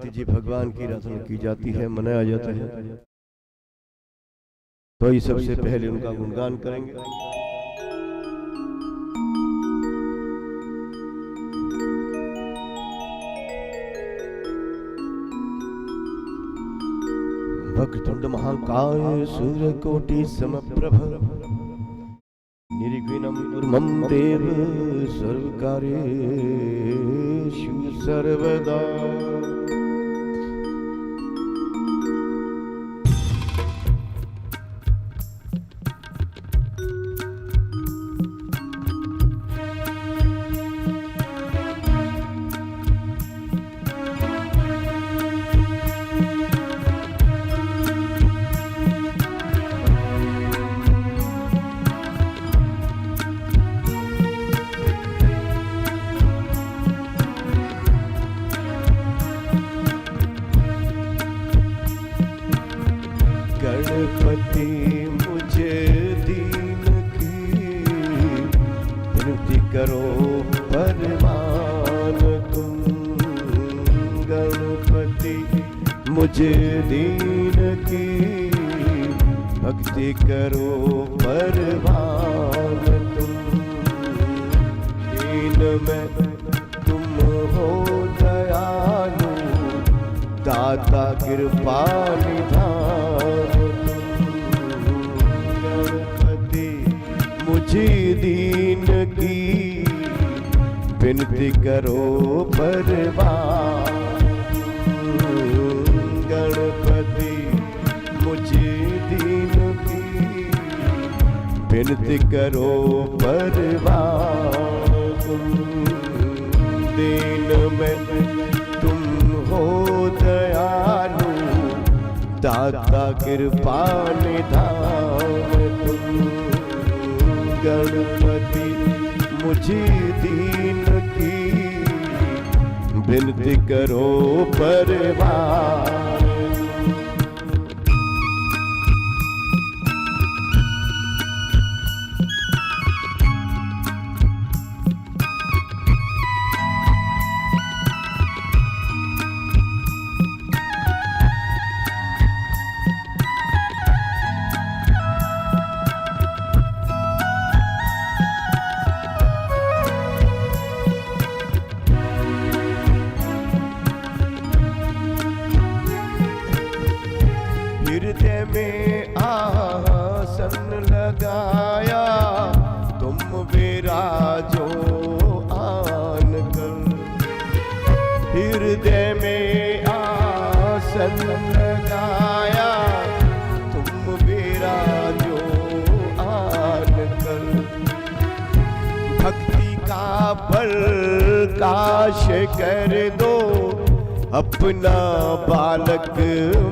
गणपति जी भगवान की आराधना की जाती है, मनाया जाता है, तो ये सबसे पहले उनका गुणगान करेंगे। वक्रतुंड महाकाय सूर्यकोटि समप्रभ निर्विघ्नं कुरु मम देव सर्वकार्येषु सर्वदा। गणपति मुझे दीन की विनती करो परवान तुम। गणपति मुझे दीन की भक्ति करो परवान तुम। दीन में तुम हो दयालु, दाता कृपा निधान। मुझे दीन की विनती करो परवान। गणपति मुझे दीन की विनती करो परवान। दीन में तुम हो दयालु, दाता कृपा निधान तुम। गणपति मुझे दीन की विनती करो परवान। हृदय में आसन लगाया, तुम विराजो आन कर। हृदय में आसन लगाया, तुम विराजो आन कर। भक्ति का प्रकाश कर दो, अपना बालक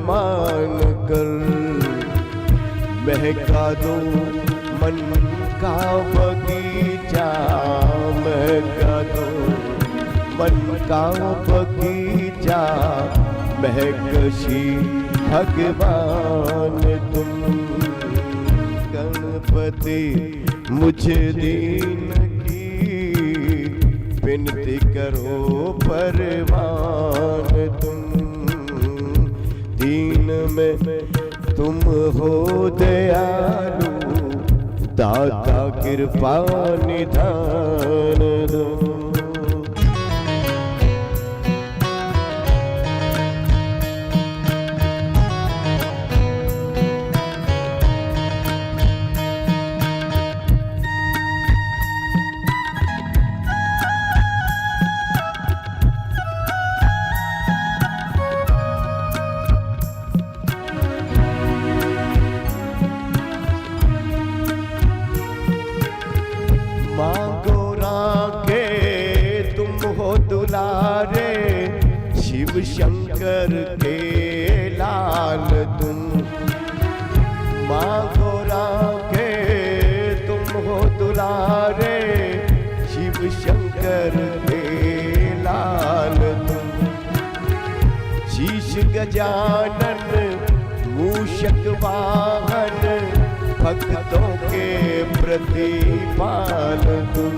मान कर। महका दो मन का बगीचा, महका दो मन का बगीचा। महकशी भगवान तुम। गणपति मुझे दीन विनती करो परवान तुम। दीन में तुम हो दयालु, दाता कृपा निधान दो। दुलारे शिव शंकर के लाल तुम। मांगो राखे तुम हो दुलारे, शिव शंकर के लाल तुम। शीश गजानन मूषक वाहन, भक्तों के प्रतिपाल तुम।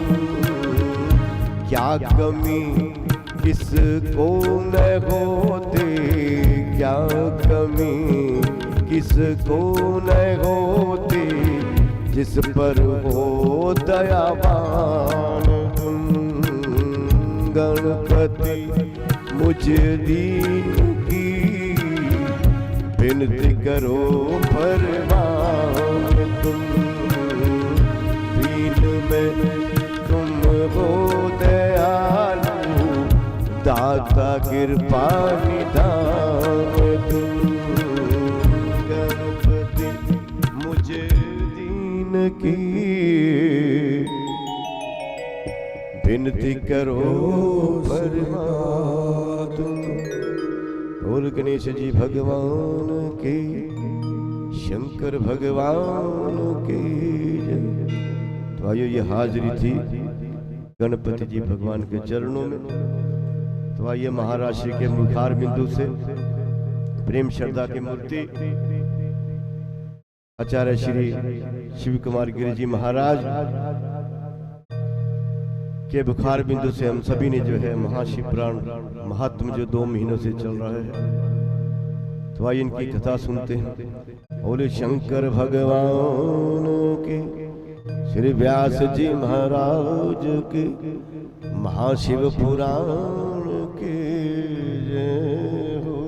क्या कमी किसको न होते क्या कमी, किसको न होते जिस पर हो दयावान तुम। गणपति मुझ दीन की विनती करो परवान तुम। दीन में तुम हो दयालु, दाता कृपा निधान तुम। गणपति मुझे दीन की विनती करो परमात्मा तुम। और गणेश जी भगवान के, शंकर भगवान के जय। तो आइए, ये हाजिरी थी गणपति जी भगवान के चरणों में। तो आइए महाराज श्री के मुखार बिंदु से प्रेम श्रद्धा की मूर्ति आचार्य श्री शिव कुमार गिरी जी महाराज के बुखार बिंदु से हम सभी ने जो है महाशिव पुराण महात्म जो 2 महीनों से चल रहा है, तो आइए इनकी कथा सुनते हैं। बोले शंकर भगवान के, श्री व्यास जी महाराज के, महाशिव पुराण के जय हो।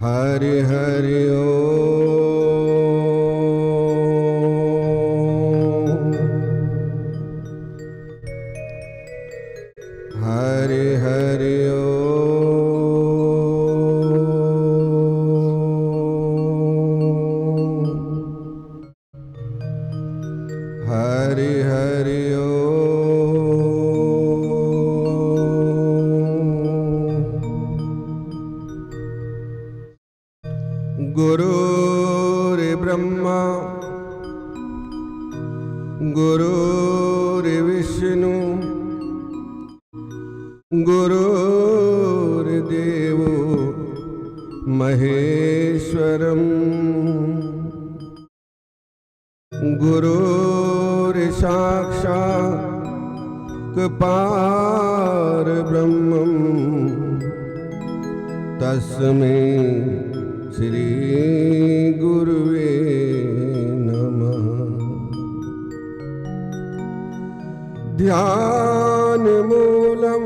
हरि हरि हरि हरि हरि हरि गुरुर्ब्रह्मा गुरुर्विष्णु गुरुर्देवो महेश्वरम् गुरुर्साक्षात् परब्रह्मम् तस्मै श्री गुरुवे नमः। ध्यान मूलम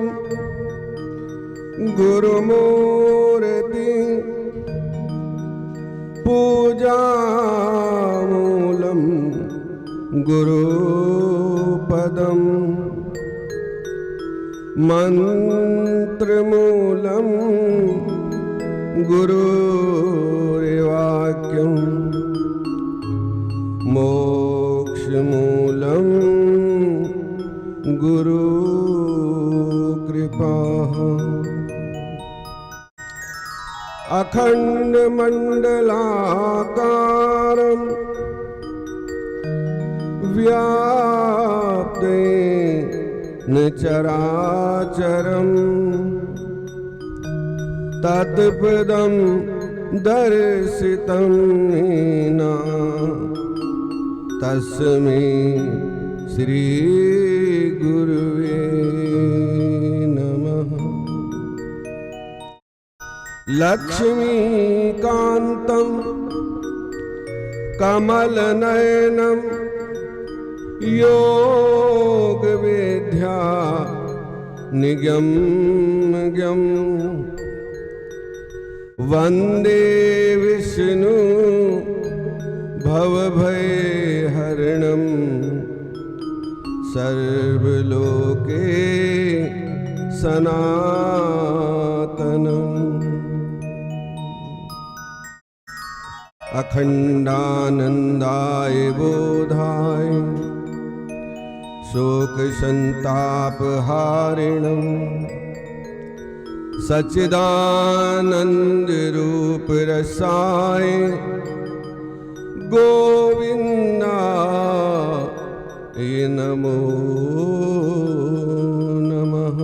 गुरुमूर्ति, पूजा मूलम गुरुपदम, मंत्र मूलम गुरुर्वाक्यं, मोक्षमूलं गुरुकृपा। अखण्डमण्डलाकारं व्याप्तेन चराचरम्, तत्पदं दर्शितं येन तस्मै श्री गुरुवे नमः। लक्ष्मीकान्तं कमलनयनं योगवेद्या निगम्यं, वन्दे विष्णु भवभयहरणं, सर्वलोके सनातनम्। अखण्डानन्दाय बोधाय शोक संताप हारिणम सच्चिदानंद रूप रसाय गोविंदाय नमो नमः।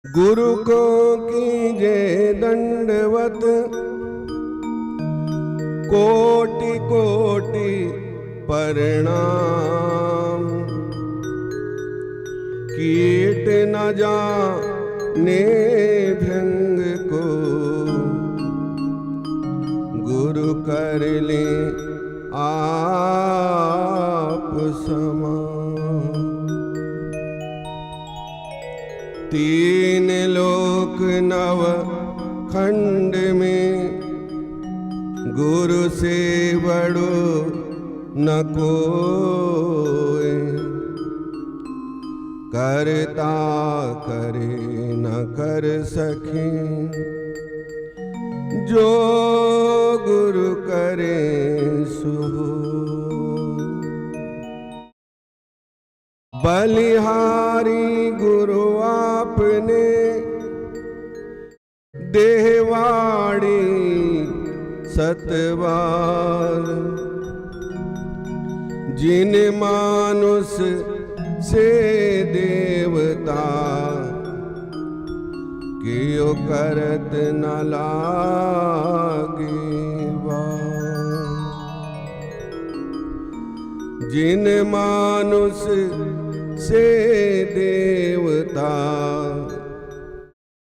गुरु को कीजे दंडवत कोटि कोटि प्रणाम। कीट न जाने भृंग को गुरु कर ले आप समान। तीन लोक नव खंड में गुरु से बड़ो न कोई। करता करे न कर सके जो गुरु करे सो। बलिहारी गुरु आपने देहवाड़ी सतबार। जिन मानुष से देवता कियो करत न लागे बार। जिन मानुष से देवता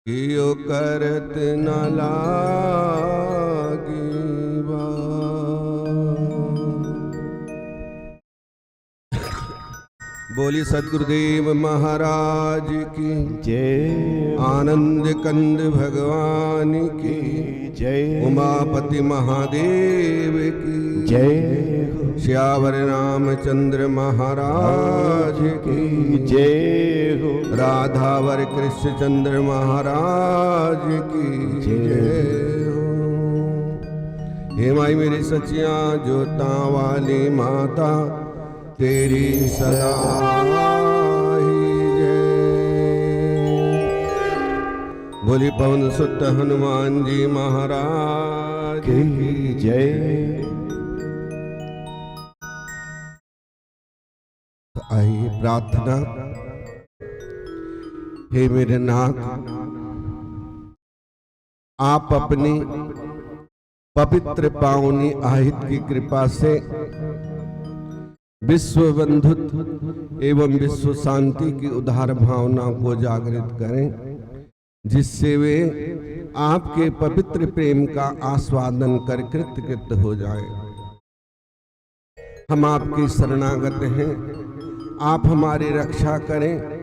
कियो करत न लागे बार। बोली सद्गुरुदेव महाराज की जय। आनंद कंद भगवान की जय। उमापति महादेव की जय। श्यावर रामचंद्र महाराज की जय हो। राधावर कृष्णचंद्र महाराज की जय हो। हे माई मेरी सचिया जोता वाली माता तेरी सदा ही जय। बोली पवन सुत हनुमान जी महाराज की जय। आइए प्रार्थना। हे मेरे नाथ, आप अपनी पवित्र पावनी आहित की कृपा से विश्व बंधुत्व एवं विश्व शांति की उदार भावना को जागृत करें, जिससे वे आपके पवित्र प्रेम का आस्वादन कर कृतकृत हो जाए। हम आपके शरणागत हैं, आप हमारी रक्षा करें।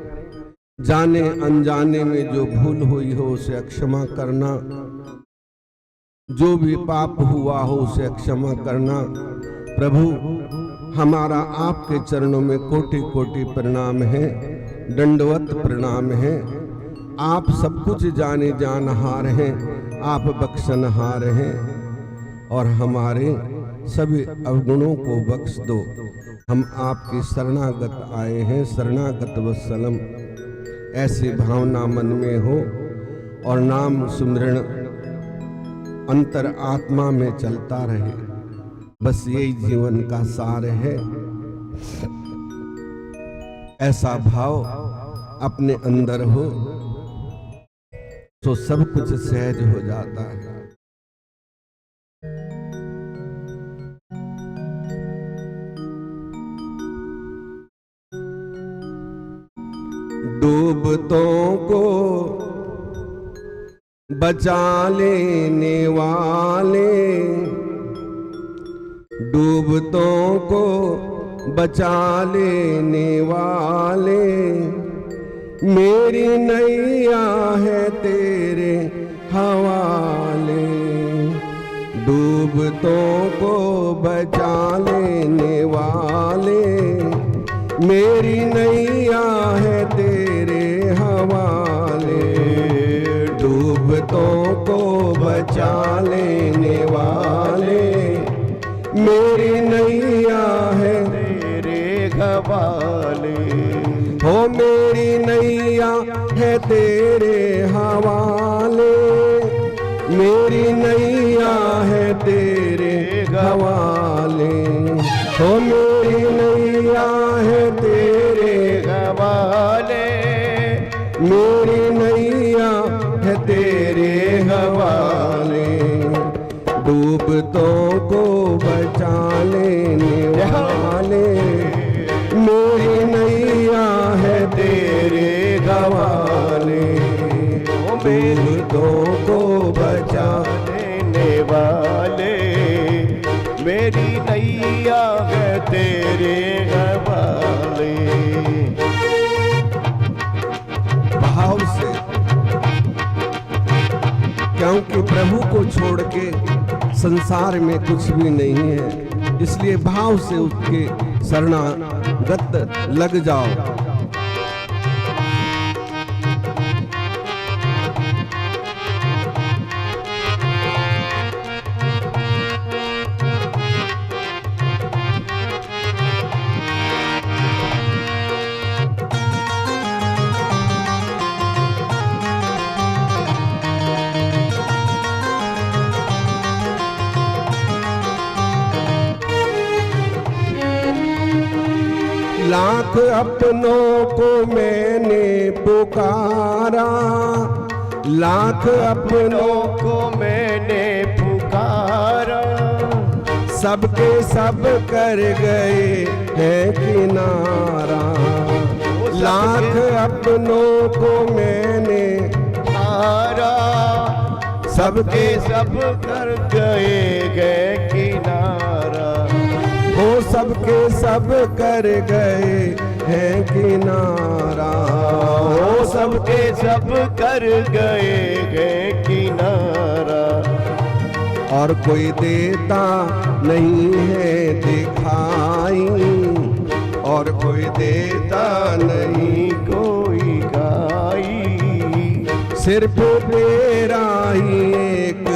जाने अनजाने में जो भूल हुई हो उसे क्षमा करना, जो भी पाप हुआ हो उसे क्षमा करना। प्रभु, हमारा आपके चरणों में कोटि कोटि प्रणाम है, दंडवत प्रणाम है। आप सब कुछ जाने जानहार हैं, आप बख्शनहार हैं और हमारे सभी अवगुणों को बख्श दो। हम आपकी शरणागत आए हैं, शरणागत वत्सलम। ऐसी भावना मन में हो और नाम सुमिरण अंतर आत्मा में चलता रहे। बस यही जीवन का सार है। ऐसा भाव अपने अंदर हो तो सब कुछ सहज हो जाता है। डूबतों को बचा लेने वाले, डूबतों को बचा लेने वाले, मेरी नैया है तेरे हवाले। डूबतों को बचा लेने वाले, मेरी नैया है तेरे हवाले। डूबतों को बचा लेने वाले, मेरी नैया है तेरे हवाले, मेरी नैया है तेरे हवाले, हो मेरी नैया है तेरे हवाले, मेरी नैया है तेरे हवाले, डूबतों को बचा लेने वाले, मेरी नैया है तेरे हवाले, डूबतों को बचा लेने वाले, मेरी नैया है तेरे हवाले। भाव से, क्योंकि प्रभु को छोड़ के संसार में कुछ भी नहीं है, इसलिए भाव से उसके शरणागत लग जाओ। लाख अपनों को मैंने पुकारा, लाख अपनों को मैंने पुकारा, सबके सब कर गए हैं किनारा, लाख अपनों को मैंने पुकारा, सबके सब कर गए किनारा, वो सबके सब कर गए हैं किनारा, वो सबके सब कर गए किनारा, और कोई देता नहीं है दिखाई, और कोई देता नहीं कोई गाई, सिर्फ तेरा ही एक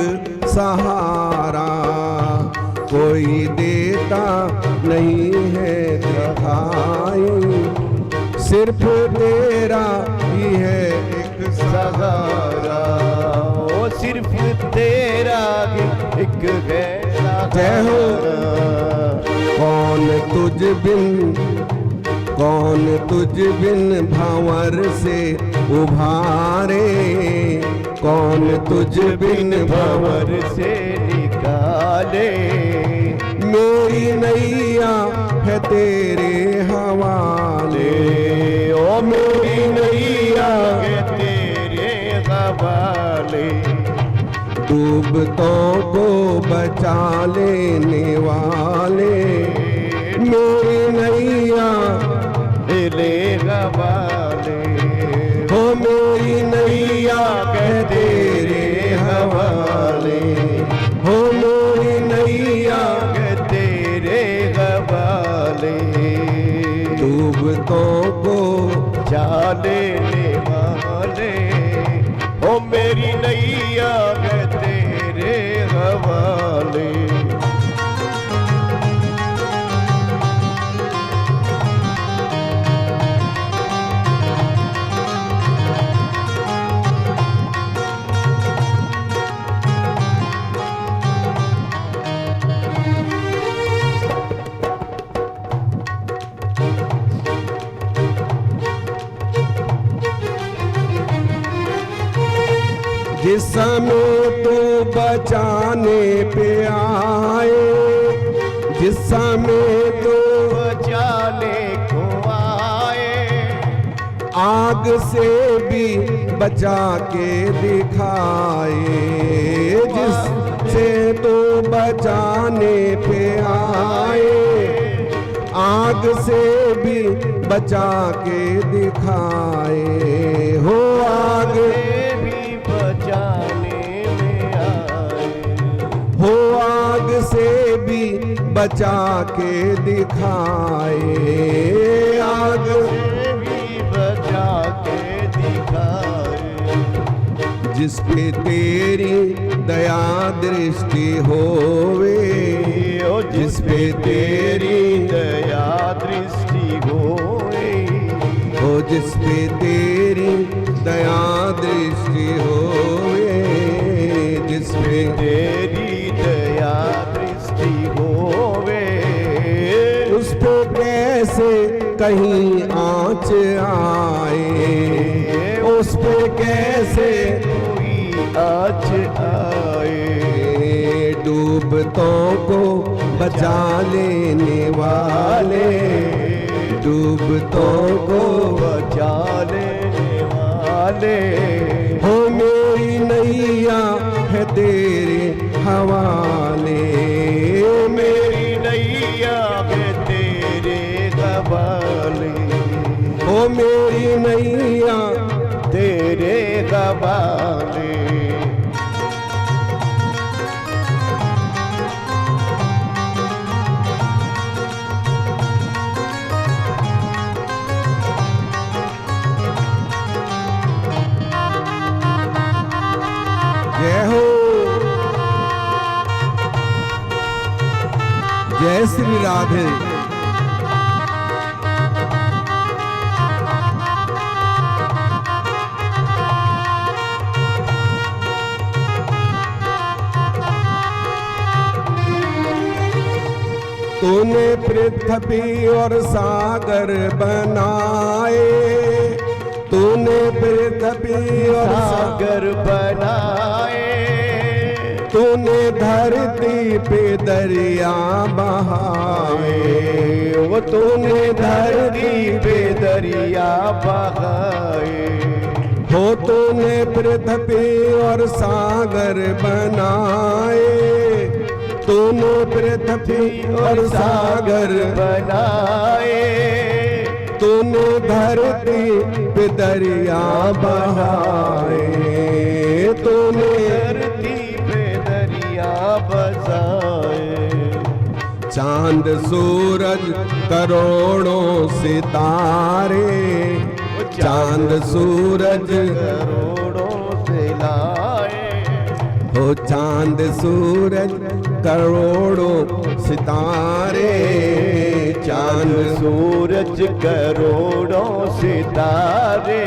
सहारा, कोई देता नहीं है दिखाई, सिर्फ तेरा ही है एक सहारा, ओ सिर्फ तेरा ही एक है जय हो। कौन तुझ बिन भंवर से उभारे, कौन तुझ बिन भंवर से निकाले, मेरी नैया है तेरे हवाले, ओ मेरी नैया है तेरे हवाले, डूबतों को बचा लेने वाले, मेरी नैया तेरे हवाले, हो मेरी नैया है तेरे हवाले, हो मेरी नैया है तेरे हवाले, डूबतों को जाने वाले, ओ मेरी नैया है तेरे हवाले। जिस समय तू बचाने पे आए, जिस समय तू बचाने को आए, आग से भी बचा के दिखाए, जिससे तू बचाने पे आए, आग से भी बचा के दिखाए, हो आग भी बचाने में आए, हो आग से भी बचा के दिखाए, आग से भी बचा के दिखाए, जिस पे तेरी दया दृष्टि होवे, ओ जिस पे तेरी दया दृष्टि होए, हो जिस पे तेरी दया दृष्टि होवे, जिस पे तेरी दया दृष्टि होवे, उस पे कैसे कहीं आँच आए, उस पे कैसे कोई आँच आए। डूबतों को बचा लेने वाले, डूबतों को बचा लेने वाले, हो मेरी नैया है तेरे हवाले, मेरी नैया है तेरे हवाले, हो मेरी नैया तेरे हवाले। जय हो, जय श्री राधे। तूने पृथ्वी और सागर बनाए, तूने पृथ्वी और सागर बनाए, तूने धरती पे दरिया बहाए, वो तूने धरती पे दरिया बहाए, हो तूने पृथ्वी और सागर बनाए, तूने पृथ्वी और सागर बनाए, तूने धरती पे दरिया बहाए, तूने धरती पे दरिया बसाए, चांद सूरज करोड़ों सितारे, चांद सूरज करोड़ों से लाए, हो चांद सूरज करोड़ों सितारे, चांद सूरज करोड़ों सितारे,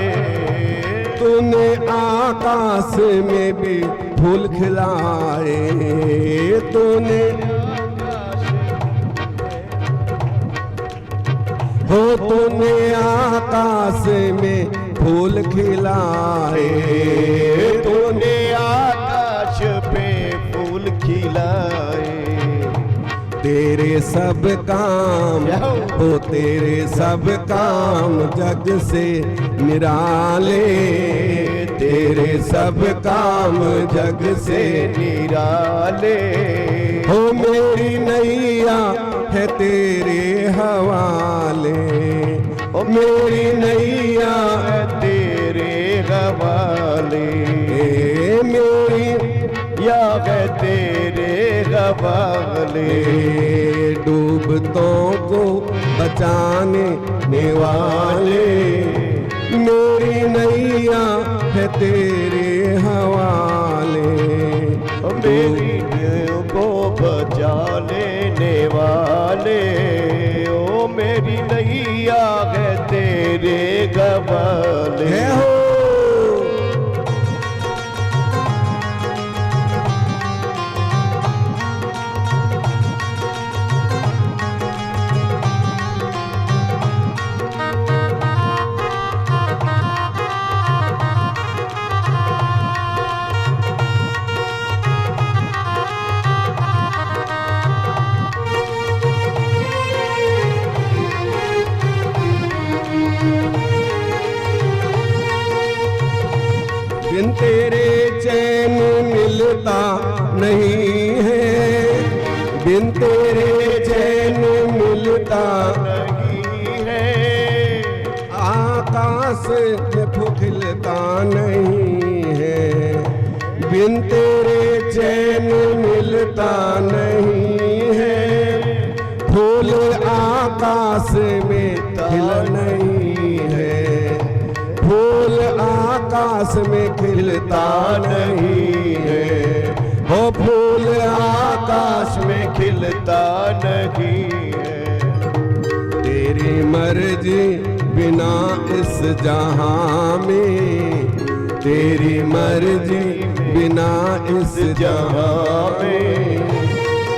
तूने आकाश में भी फूल खिलाए, तूने हो तूने आकाश में फूल खिलाए, तूने आकाश पे फूल खिलाए, तेरे सब काम हो तेरे सब काम जग से निराले, तेरे सब काम जग से निराले, हो मेरी नैया है तेरे हवाले, ओ मेरी नैया है तेरे हवाले, मेरी या है तेरे हवाले, डूबतों को बचाने वाले, मेरी नैया है तेरे हवाले, मेरी को बचा लेने वाले, ओ मेरी नैया है तेरे हवाले। है हो बिन तेरे चैन मिलता नहीं है, बिन तेरे चैन मिलता नहीं है, आकाश में फूखलता नहीं है, बिन तेरे चैन मिलता नहीं है, फूल आकाश में खिल नहीं है, फूल आकाश में खिलता नहीं है, हो फूल आकाश में खिलता नहीं है, तेरी मर्जी बिना इस जहां में, तेरी मर्जी बिना इस जहां में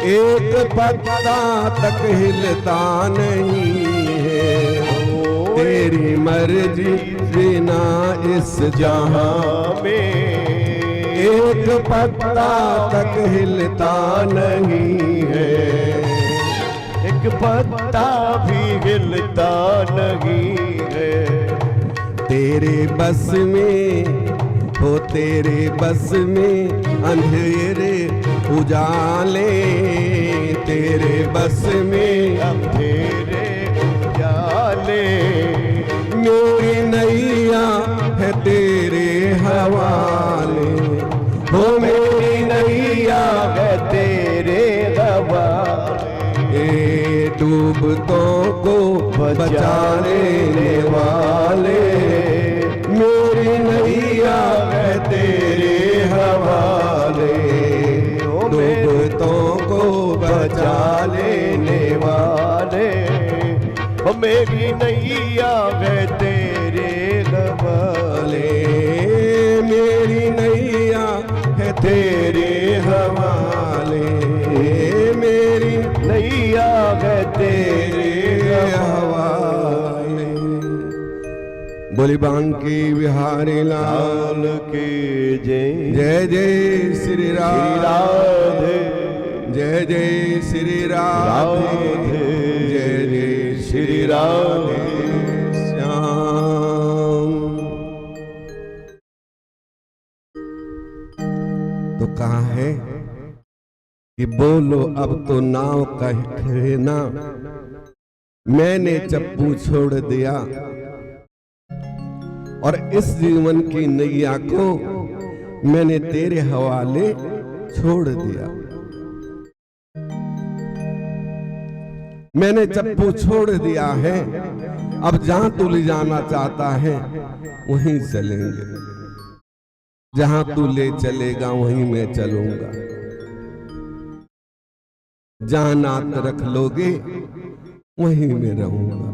एक पत्ता तक हिलता नहीं है। तेरी मर्जी बिना इस जहां में एक पत्ता तक हिलता नहीं है। एक पत्ता भी हिलता नहीं है। तेरे बस में हो, तेरे बस में अंधेरे उजाले, तेरे बस में अंधेरे उजाले। मेरी नैया है तेरे हवाले, हो मेरी नैया है तेरे हवाले। डूबतों को बचा लेने वाले, मेरी नैया है तेरे हवाले। डूबतों को बचा लेने वाले, मेरी नैया है तेरे हवाले। मेरी नैया है तेरे हवाले, मेरी नैया है तेरे हवाले। बोली बांके बिहारी लाल की जय। जय जय श्री राधे, जय जय श्री राधे, जय जय श्री राधे श्याम। तो कहा है कि बोलो अब तो नाव कहना, मैंने चप्पू छोड़ दिया और इस जीवन की नैया को मैंने तेरे हवाले छोड़ दिया। मैंने चप्पू छोड़ दिया है, अब जहां तू ले जाना चाहता है वहीं चलेंगे, जहां तू ले चलेगा वहीं मैं चलूंगा, जहां नात रख लोगे वहीं मैं रहूंगा।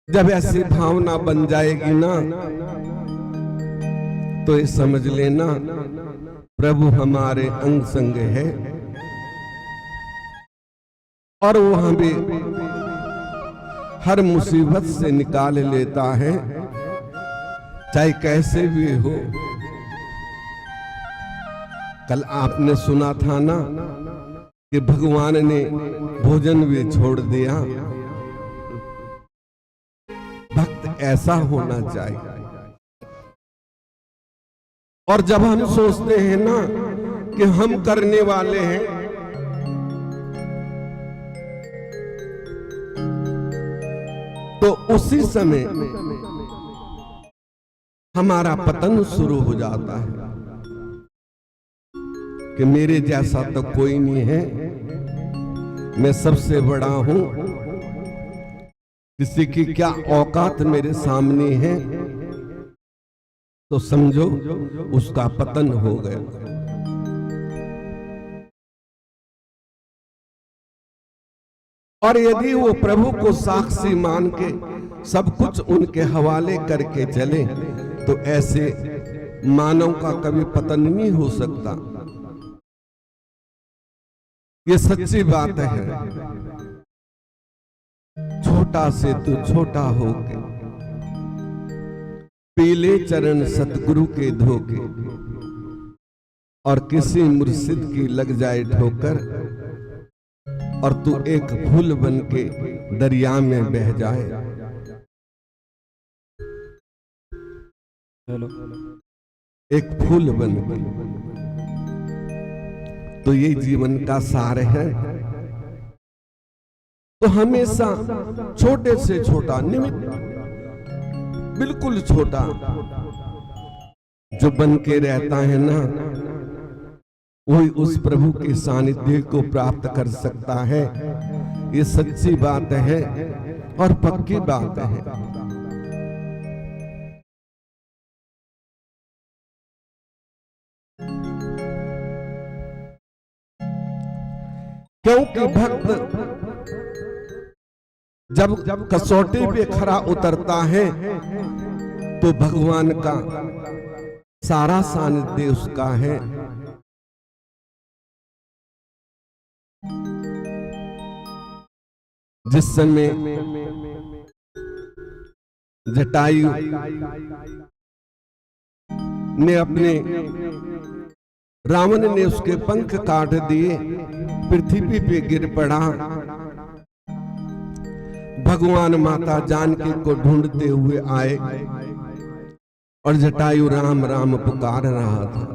जब ऐसी भावना बन जाएगी ना, तो ये समझ लेना प्रभु हमारे अंग संग है और वो हमें हर मुसीबत से निकाल लेता है, चाहे कैसे भी हो। कल आपने सुना था ना कि भगवान ने भोजन भी छोड़ दिया। भक्त ऐसा होना चाहिए। और जब हम सोचते हैं ना कि हम करने वाले हैं, तो उसी समय हमारा पतन शुरू हो जाता है कि मेरे जैसा तो कोई नहीं है, मैं सबसे बड़ा हूं, किसी की क्या औकात मेरे सामने है, तो समझो उसका पतन हो गया। और यदि वो प्रभु को साक्षी मान के सब कुछ उनके हवाले करके चले, तो ऐसे मानव का कभी पतन नहीं हो सकता। ये सच्ची बात है। छोटा से तू छोटा होके पीले चरण सतगुरु के धोके, और किसी मुर्शिद की लग जाए ठोकर, और तू एक फूल बन के दरिया में बह जाए। एक फूल बन के, तो ये जीवन का सार है। तो हमेशा छोटे से छोटा निमित्त, बिल्कुल छोटा जो बन के रहता है ना, वही उस प्रभु के सानिध्य को प्राप्त कर सकता है। ये सच्ची बात है और पक्की बात है। क्योंकि भक्त जब कसौटी पे खरा उतरता है तो भगवान का सारा सानिध्य उसका है। जिस समय जटायु ने अपने रावण ने उसके पंख काट दिए, पृथ्वी पे गिर पड़ा। भगवान माता जानकी को ढूंढते हुए आए और जटायु राम राम पुकार रहा था।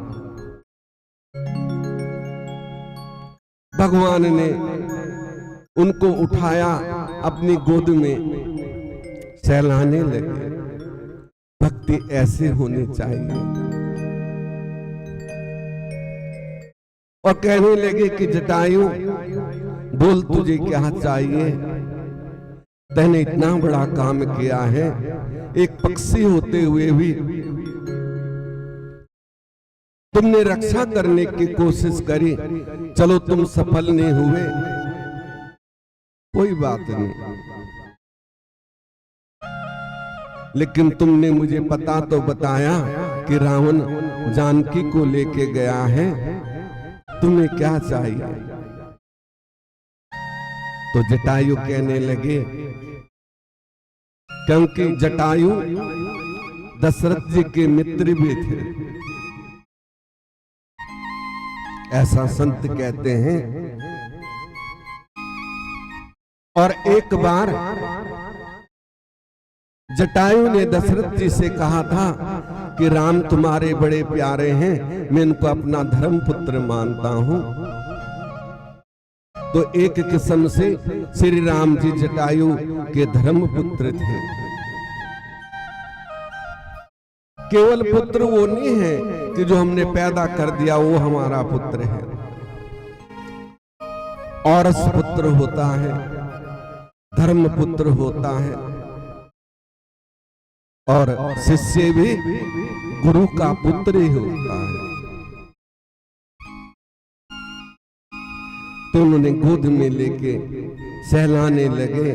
भगवान ने उनको उठाया, अपनी गोद में सहलाने लगे। भक्ति ऐसे होनी चाहिए। और कहने लगे कि जटायु बोल, तुझे क्या चाहिए? तैने इतना बड़ा काम किया है, एक पक्षी होते हुए भी तुमने रक्षा करने की कोशिश करी। चलो तुम सफल नहीं हुए, कोई बात नहीं, लेकिन तुमने मुझे पता तो बताया कि रावण जानकी को लेके गया है, तुम्हें क्या चाहिए? तो जटायु कहने लगे, क्योंकि जटायु दशरथ जी के मित्र भी थे, ऐसा संत कहते हैं। और एक बार जटायु ने दशरथ जी से कहा था कि राम तुम्हारे बड़े प्यारे हैं, मैं इनको अपना धर्म पुत्र मानता हूं। तो एक किस्म से श्री राम जी जटायु के धर्म पुत्र थे। केवल पुत्र वो नहीं है कि जो हमने पैदा कर दिया वो हमारा पुत्र है, औरस पुत्र होता है, धर्म पुत्र होता है, और शिष्य भी गुरु का पुत्र ही होता है। तो उन्होंने गोद में लेके सहलाने लगे।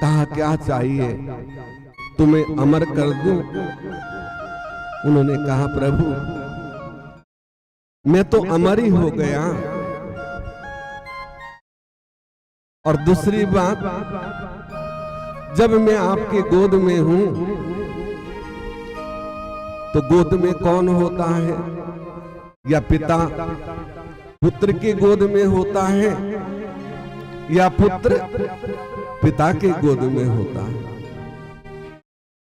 कहा क्या चाहिए, तुम्हें अमर कर दूं? उन्होंने कहा प्रभु मैं तो अमर ही हो गया, और दूसरी बात, जब मैं आपके गोद में हूं तो गोद में कौन होता है? या पिता पुत्र की गोद में होता है, या पुत्र पिता के गोद में होता है?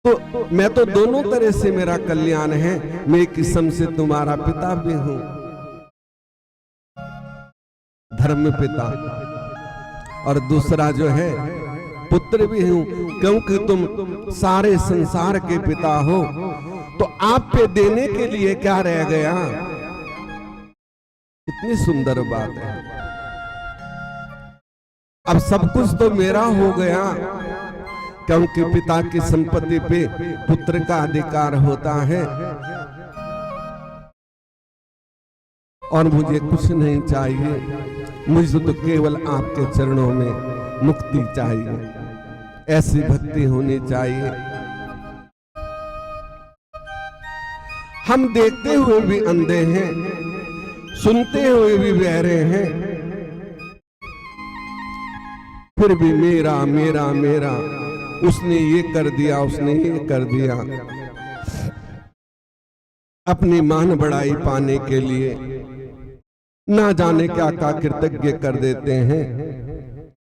तो मैं तो दोनों तरह से मेरा कल्याण है। मैं एक किस्म से तुम्हारा पिता भी हूं, धर्म पिता, और दूसरा जो है पुत्र भी हूं, क्योंकि तुम सारे संसार के पिता हो। तो आप पे देने के लिए क्या रह गया? इतनी सुंदर बात है। अब सब कुछ तो मेरा हो गया, क्योंकि पिता की संपत्ति पे पुत्र का अधिकार होता है, और मुझे कुछ नहीं चाहिए। मुझे तो केवल आपके चरणों में मुक्ति चाहिए। ऐसी भक्ति होनी चाहिए। हम देखते हुए भी अंधे हैं, सुनते हुए भी बहरे हैं, फिर भी मेरा मेरा मेरा, उसने ये कर दिया, उसने ये कर दिया। अपनी मान बढ़ाई पाने के लिए ना जाने क्या क्या कृतज्ञ कर देते हैं,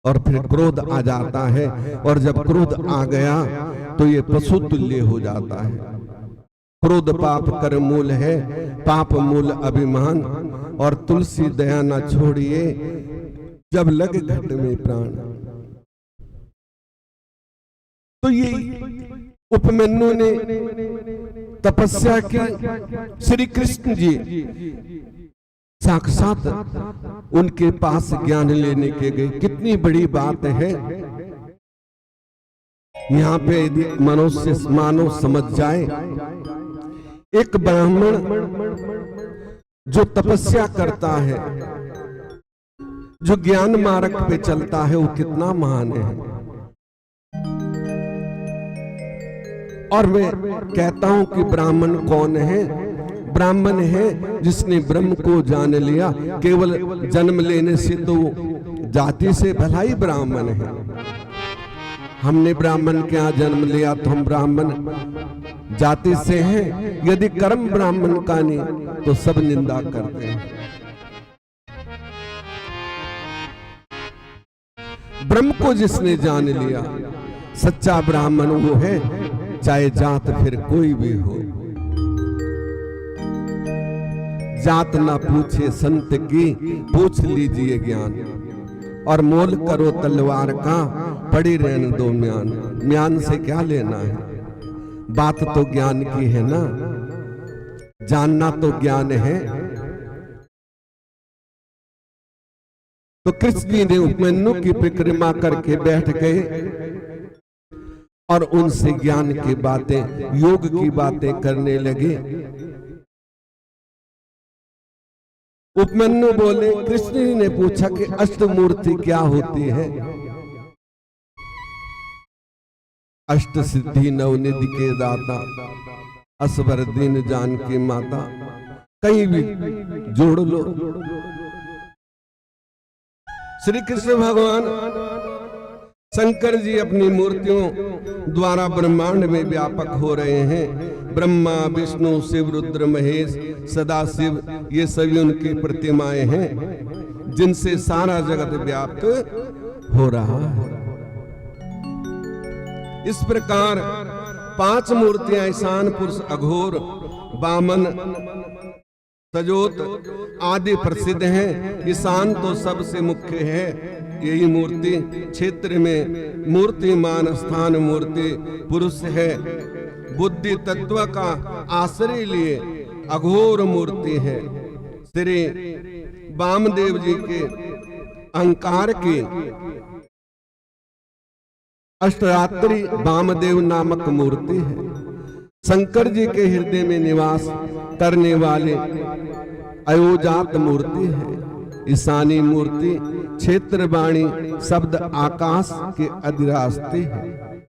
और फिर क्रोध आ जाता है, और जब क्रोध आ गया तो ये पशु तुल्य हो जाता है। क्रोध पाप कर मूल है, पाप मूल अभिमान, और तुलसी दया न छोड़िए, जब लग घट में प्राण। तो ये उपमन्यु ने तपस्या की, श्री कृष्ण जी साक्षात उनके पास ज्ञान लेने के गए। कितनी बड़ी बात है। यहाँ पे यदि मनुष्य मानव समझ जाए, एक ब्राह्मण जो तपस्या करता है, जो ज्ञान मार्ग पे चलता है, वो कितना महान है। और मैं कहता हूं कि ब्राह्मण कौन है? ब्राह्मण है जिसने ब्रह्म को जान लिया। केवल जन्म लेने से तो जाति से भला ही ब्राह्मण है। हमने ब्राह्मण के यहाँ जन्म लिया तो हम ब्राह्मण जाति से हैं। यदि कर्म ब्राह्मण का नहीं तो सब निंदा करते हैं। ब्रह्म को जिसने जान लिया सच्चा ब्राह्मण वो है, चाहे जात फिर कोई भी हो। जात ना पूछे संत की, पूछ लीजिए ज्ञान। और मोल करो तलवार का, पड़ी रहने दो म्यान। म्यान से क्या लेना है? बात तो ज्ञान की है ना, जानना तो ज्ञान है। तो कृष्ण जी ने उपमन्यु की परिक्रमा करके बैठ गए और उनसे ज्ञान की बातें, योग की बातें करने लगे। उपमन्यु बोले, कृष्ण जी ने पूछा कि अष्टमूर्ति क्या होती है? अष्ट सिद्धि नवनिधि के दाता, असवर दीन जान की माता, कहीं भी जोड़ लो। श्री कृष्ण भगवान शंकर जी अपनी मूर्तियों द्वारा ब्रह्मांड में व्यापक हो रहे हैं। ब्रह्मा विष्णु शिव रुद्र महेश सदाशिव, ये सभी उनकी प्रतिमाएं हैं जिनसे सारा जगत व्याप्त हो रहा है। इस प्रकार 5 मूर्तियां ईशान पुरुष, अघोर, वामन, सजोत आदि प्रसिद्ध हैं। ईशान तो सबसे मुख्य है। यही मूर्ति क्षेत्र में मूर्तिमान स्थान मूर्ति पुरुष है। बुद्धि तत्व का आश्रय लिए अघोर मूर्ति है। श्री वामदेव जी के अहंकार की अष्टरात्रि वामदेव नामक मूर्ति है। शंकर जी के हृदय में निवास करने वाले अयोजात मूर्ति है। ईशानी मूर्ति क्षेत्रवाणी शब्द आकाश के अधिरास्ती है।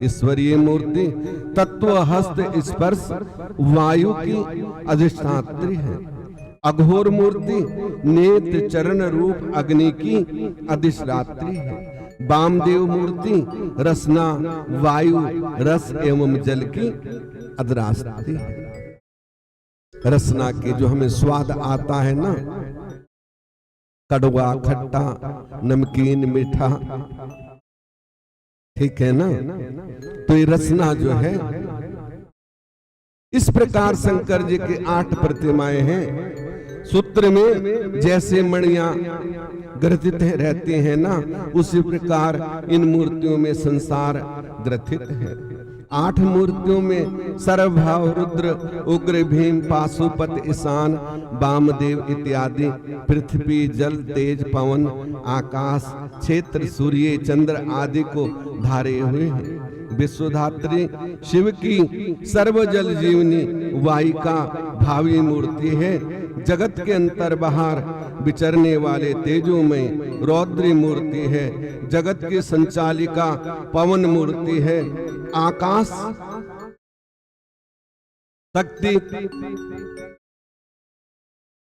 ईश्वरीय मूर्ति तत्व हस्त स्पर्श वायु की अधिष्ठात्री है। अघोर मूर्ति नेत्र चरण रूप अग्नि की अधिष्ठात्री है। वामदेव मूर्ति रसना वायु रस एवं जल की अधिरास्ती है। रसना के जो हमें स्वाद आता है ना, कड़वा खट्टा नमकीन मीठा, ठीक है ना, तो ये रसना जो है। इस प्रकार शंकर जी की 8 प्रतिमाएं हैं। सूत्र में जैसे मणियां ग्रथित रहती हैं ना, उसी प्रकार इन मूर्तियों में संसार ग्रथित है। 8 मूर्तियों में सर्वभाव रुद्र, उग्र, भीम, पाशुपत, ईशान, वामदेव इत्यादि पृथ्वी, जल, तेज, पवन, आकाश, क्षेत्र, सूर्य, चंद्र आदि को धारे हुए हैं। विश्वधात्री शिव की सर्वजल जीवनी वायिका भावी मूर्ति है। जगत के अंतर बाहर विचरने वाले तेजोमय रौद्री मूर्ति है। जगत की संचालिका पवन मूर्ति है। आकाश शक्ति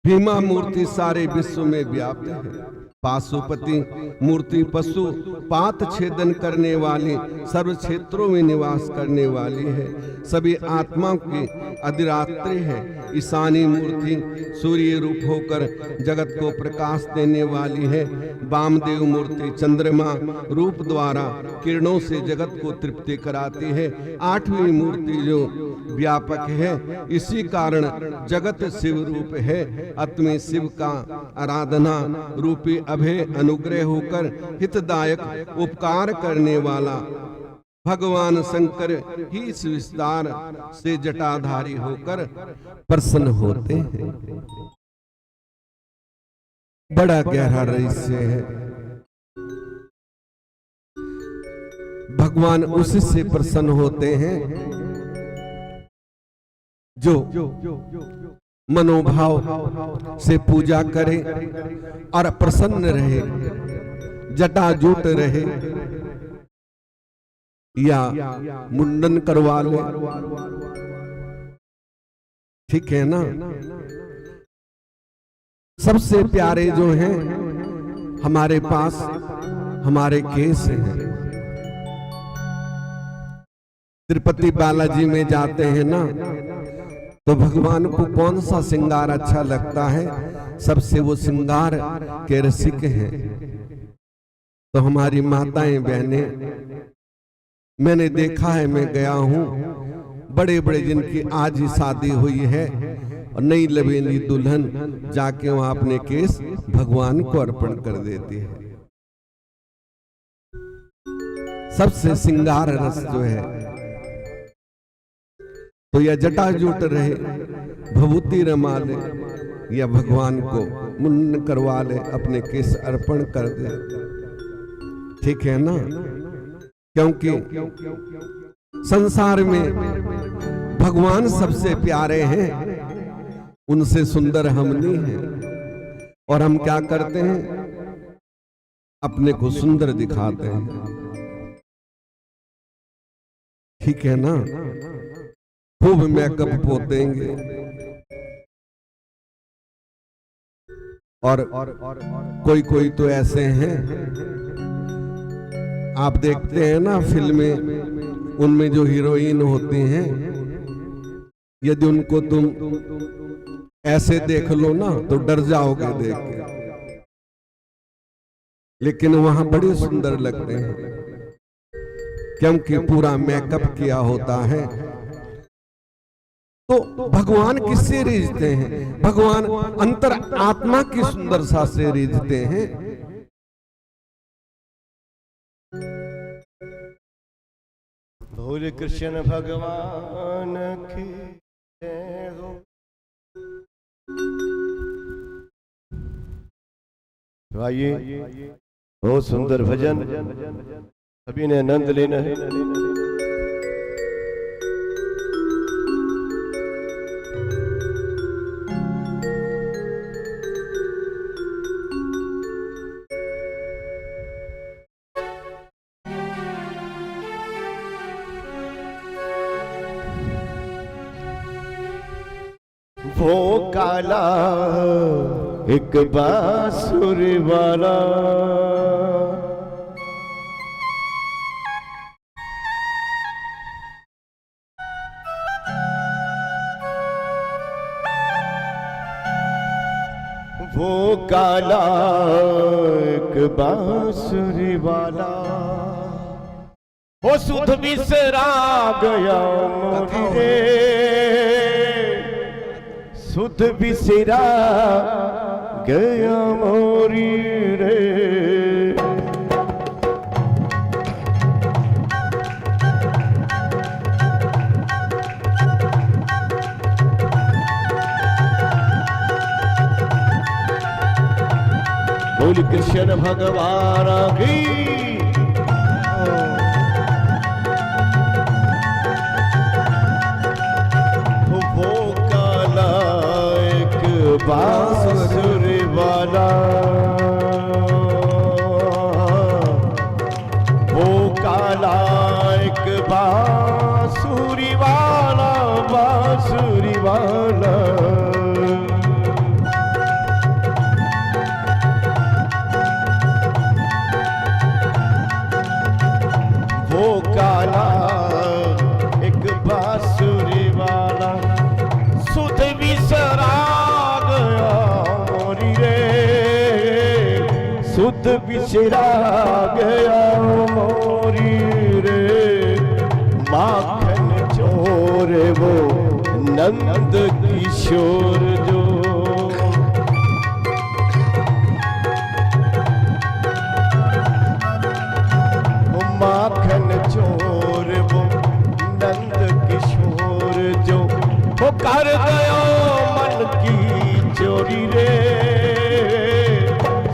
भीमा मूर्ति सारे विश्व में व्याप्त है। पाशुपति मूर्ति पशु पात छेदन करने वाली, सर्व क्षेत्रों में निवास करने वाली है। सभी आत्माओं की अधिरात्री है। ईशानी मूर्ति सूर्य रूप होकर जगत को प्रकाश देने वाली है। वामदेव मूर्ति चंद्रमा रूप द्वारा किरणों से जगत को तृप्ति कराती है। 8वीं मूर्ति जो व्यापक है, इसी कारण जगत शिव रूप है। अतः शिव का आराधना रूपी अभय अनुग्रह होकर हितदायक उपकार करने वाला भगवान शंकर ही इस विस्तार से जटाधारी होकर प्रसन्न होते हैं। बड़ा गहरा रहस्य है। भगवान उसी से प्रसन्न होते हैं जो मनोभाव से पूजा करे और प्रसन्न रहे, जटाजूट रहे। या मुंडन करवा ले, ठीक है ना। सबसे प्यारे जो हैं हमारे पास हमारे केस हैं। तिरुपति बालाजी में जाते हैं ना, तो भगवान को कौन सा श्रृंगार अच्छा लगता है? सबसे वो श्रृंगार के रसिक हैं। तो हमारी माताएं बहनें, मैंने देखा है, मैं गया हूं, बड़े बड़े जिनकी आज ही शादी हुई है और नई लवेली दुल्हन जाके वहां अपने केस भगवान को अर्पण कर देती है। सबसे श्रृंगार रस जो है, तो या जटाजूट रहे, भभूति रमा ले, या भगवान को मुंडन करवा ले, अपने केस अर्पण कर दे, ठीक है ना। क्योंकि संसार में भगवान सबसे प्यारे हैं, उनसे सुंदर हम नहीं हैं। और हम क्या करते हैं? अपने को सुंदर दिखाते हैं, ठीक है ना। खूब मेकअप पोतेंगे और कोई कोई तो ऐसे हैं, आप देखते हैं ना फिल्में, उनमें जो हीरोइन होती हैं, यदि उनको तुम ऐसे देख लो ना तो डर जाओगे देख के, लेकिन वहां बड़े सुंदर लगते हैं क्योंकि पूरा मेकअप किया होता है। तो भगवान किससे रीझते हैं? भगवान अंतर आत्मा की सुंदरता से रीझते हैं। बोल कृष्ण भगवान की जय हो। तो आइए, बहुत सुंदर भजन, सभी ने आनंद लेना है। वो काला एक बांसुरी वाला, वो काला एक बांसुरी वाला, वो सुध बिसरा गया मोरी रे, सुध बिसरा गया मोरी रे। बोल कृष्ण भगवान की। वो काला एक बांसुरी वाला, वो काला एक बांसुरी वाला, बांसुरी वाला। वो काला एक बांसुरी वाला, सुध बिसरा गया मोरी रे, सुध बिसरा गया मोरी रे। माखन चोर वो नंद किशोर जो, माखन चोर वो नंद किशोर जो, वो कर गया मन की चोरी रे,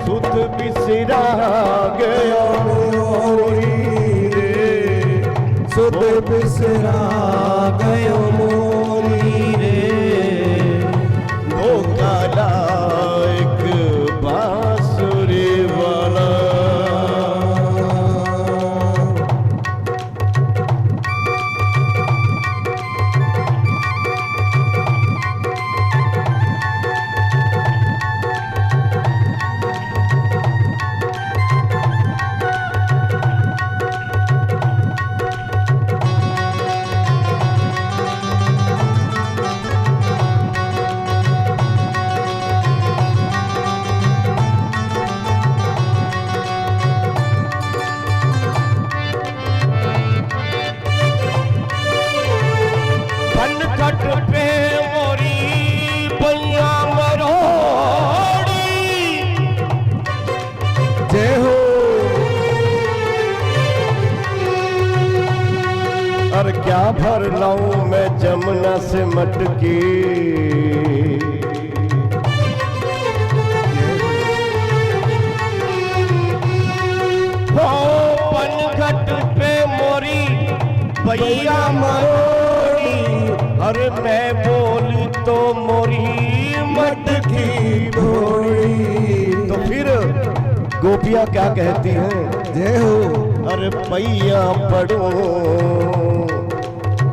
सुध बिसरा गया मोरी रे, सुध बिसरा गया मोरी रे। वो काला एक बांसुरी वाला, और क्या भर लाऊं मैं जमुना से मटकी। हो पनघट पे मोरी पैया मोरी, अरे मैं बोली तो मोरी मटकी भोरी। तो फिर गोपियां क्या कहती हैं? जय हो। अरे पैया पड़ो।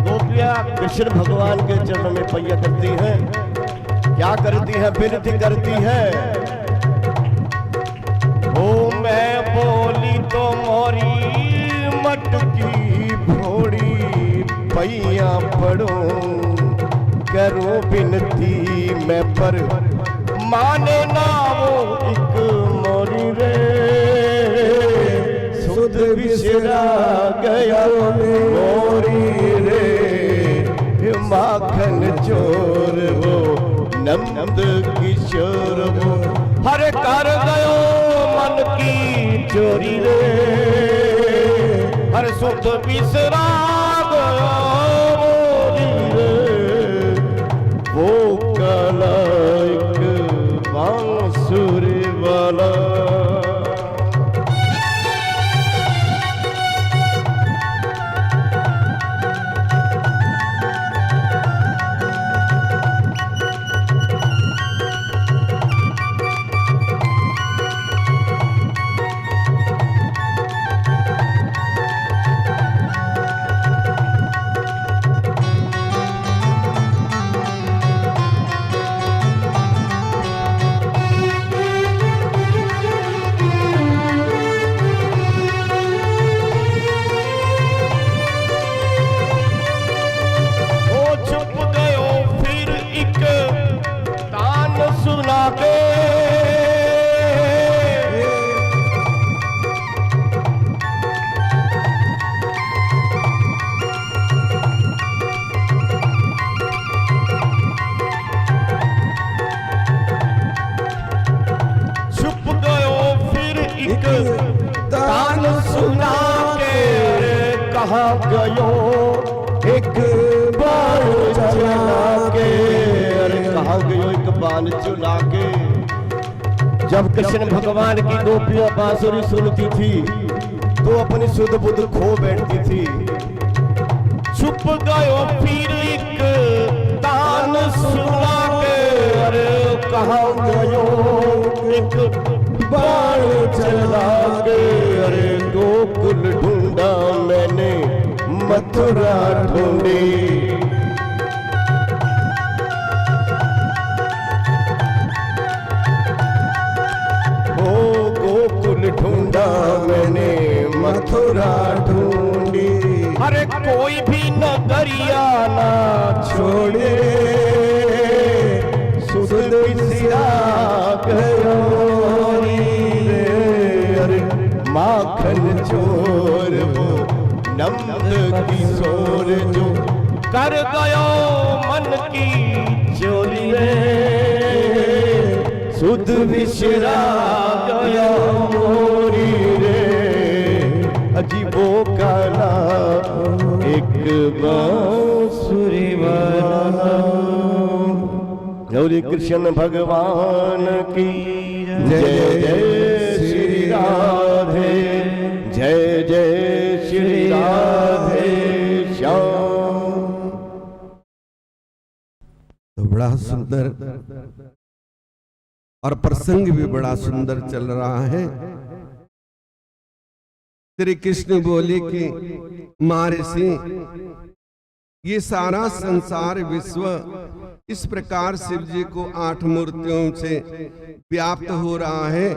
गोपियां कृष्ण भगवान के चरणों में पैया करती हैं। क्या करती है? विनती करती है। ओ मैं बोली तो मोरी मटकी भोड़ी, पैया पड़ो करो बिनती मैं पर माने ना वो एक मोरी रे। सुध बिसरा गया मोरी रे, माखन चोर वो नंद किशोर वो, हरे कर गयो मन की चोरी रे। हर सुध बिसरा गया मोरी रे, वो काला एक बांसुरी वाला। तान सुना के कहाँ गयो एक बाण चला के। अरे कहाँ गयो एक बाण चला के। जब कृष्ण भगवान की गोपियां बांसुरी सुनती थी तो अपनी सुध बुध खो बैठती थी। छुप गयो फिर एक तान सुना के, अरे कहाँ गयो एक बाण चला के। अरे गोकुल ढूंढा मैंने मथुरा ढूंढी। ओ गोकुल ढूंढा मैंने मथुरा ढूंढी। अरे कोई भी नगरिया ना छोड़े, सुध बिसरा गयो माखन चोर वो नंद किशोर, जो कर गयो मन की चोरी रे। सुध बिसरा गयो मोरी रे, अजीबो काला एक बांसुरी वाला। गौरी कृष्ण भगवान की जय जय श्री राधे, जय जय श्री राधे श्याम। तो बड़ा सुंदर और प्रसंग भी बड़ा सुंदर चल रहा है। श्री कृष्ण बोले कि महर्षि, ये सारा संसार विश्व इस प्रकार शिव जी को 8 मूर्तियों से व्याप्त हो रहा है,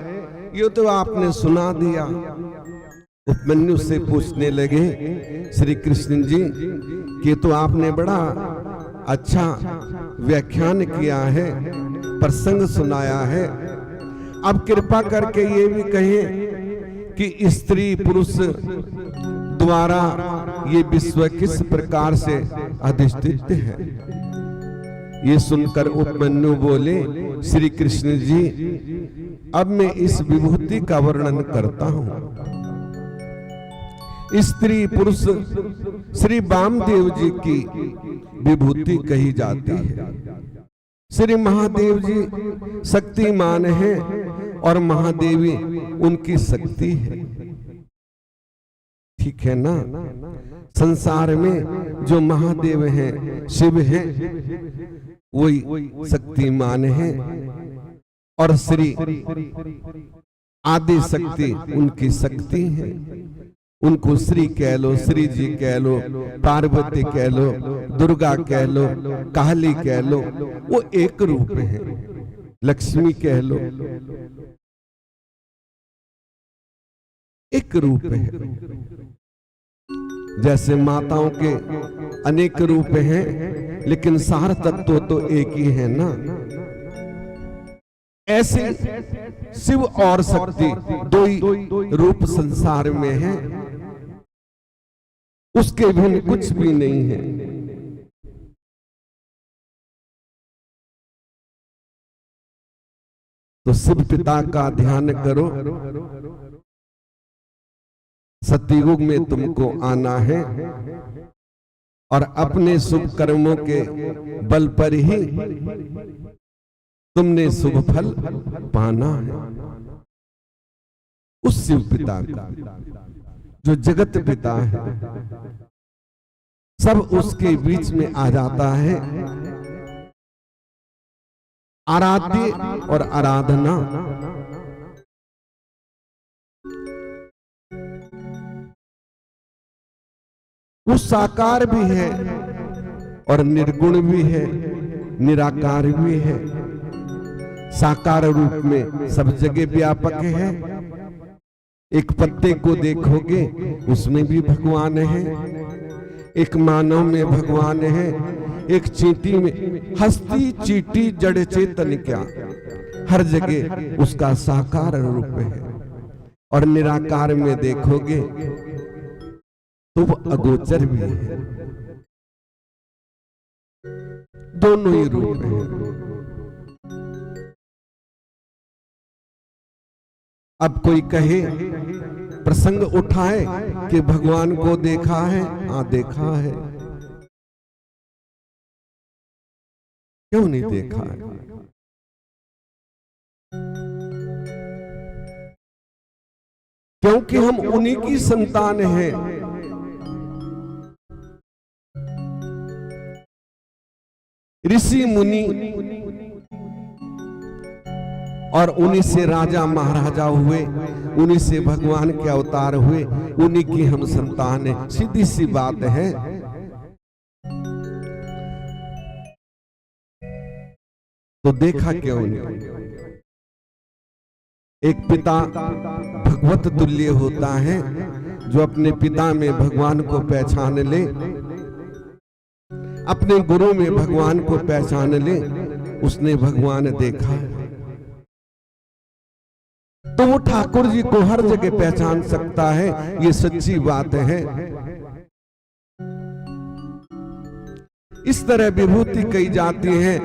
ये तो आपने सुना दिया। उपमन्यु से पूछने लगे श्री कृष्ण जी कि तो आपने बड़ा अच्छा व्याख्यान किया है, प्रसंग सुनाया है। अब कृपा करके ये भी कहें कि स्त्री पुरुष द्वारा ये विश्व किस प्रकार से अधिष्ठित है। ये सुनकर उपमन्यु बोले, श्री कृष्ण जी अब मैं इस विभूति का वर्णन करता हूं। स्त्री पुरुष श्री वामदेव जी की विभूति कही जाती है। श्री महादेव जी शक्तिमान है और महादेवी उनकी शक्ति है। ठीक है ना। संसार में जो महादेव हैं, शिव हैं, वही शक्तिमान है और श्री आदि शक्ति उनकी शक्ति है। उनको श्री कह लो, श्री जी कह लो, पार्वती कह लो, दुर्गा कह लो, काली कह लो, वो एक रूप है। लक्ष्मी कह लो, एक रूप है। जैसे माताओं के अनेक रूप हैं, लेकिन सार तत्व तो एक ही है ना। ऐसे शिव और शक्ति दो ही रूप संसार में है, उसके भिन्न कुछ भी नहीं है। तो शिव पिता का ध्यान करो। सतयुग में तुमको आना है और अपने शुभ कर्मों के बल पर ही तुमने शुभ फल पाना है। उस शिव पिता का जो जगत पिता है, सब उसके बीच में आ जाता है। आराध्य और आराधना वो साकार भी है और निर्गुण भी है, निराकार भी है। साकार रूप में सब जगह व्यापक है। एक पत्ते को देखोगे उसमें भी भगवान है, एक मानव में भगवान है, एक चींटी में, हस्ती चींटी जड़ चेतन क्या, हर जगह उसका साकार रूप है। और निराकार में देखोगे तो वो अगोचर भी है। दोनों ही रूप हैं। अब कोई कहे, प्रसंग उठाए कि भगवान को देखा है। हाँ देखा है, क्यों नहीं देखा है? क्योंकि हम उन्हीं की संतान हैं। ऋषि मुनि और उन्हीं से राजा महाराजा हुए, उन्हीं से भगवान के अवतार हुए, उन्हीं की हम संतान हैं। सीधी सी बात है। तो देखा क्यों नहीं? एक पिता भगवत तुल्य होता है, जो अपने पिता में भगवान को पहचान ले, अपने गुरु में भगवान को पहचान ले, उसने भगवान देखा है। तो वो ठाकुर जी को हर जगह पहचान सकता है। ये सच्ची बात है। इस तरह विभूति कही जाती है।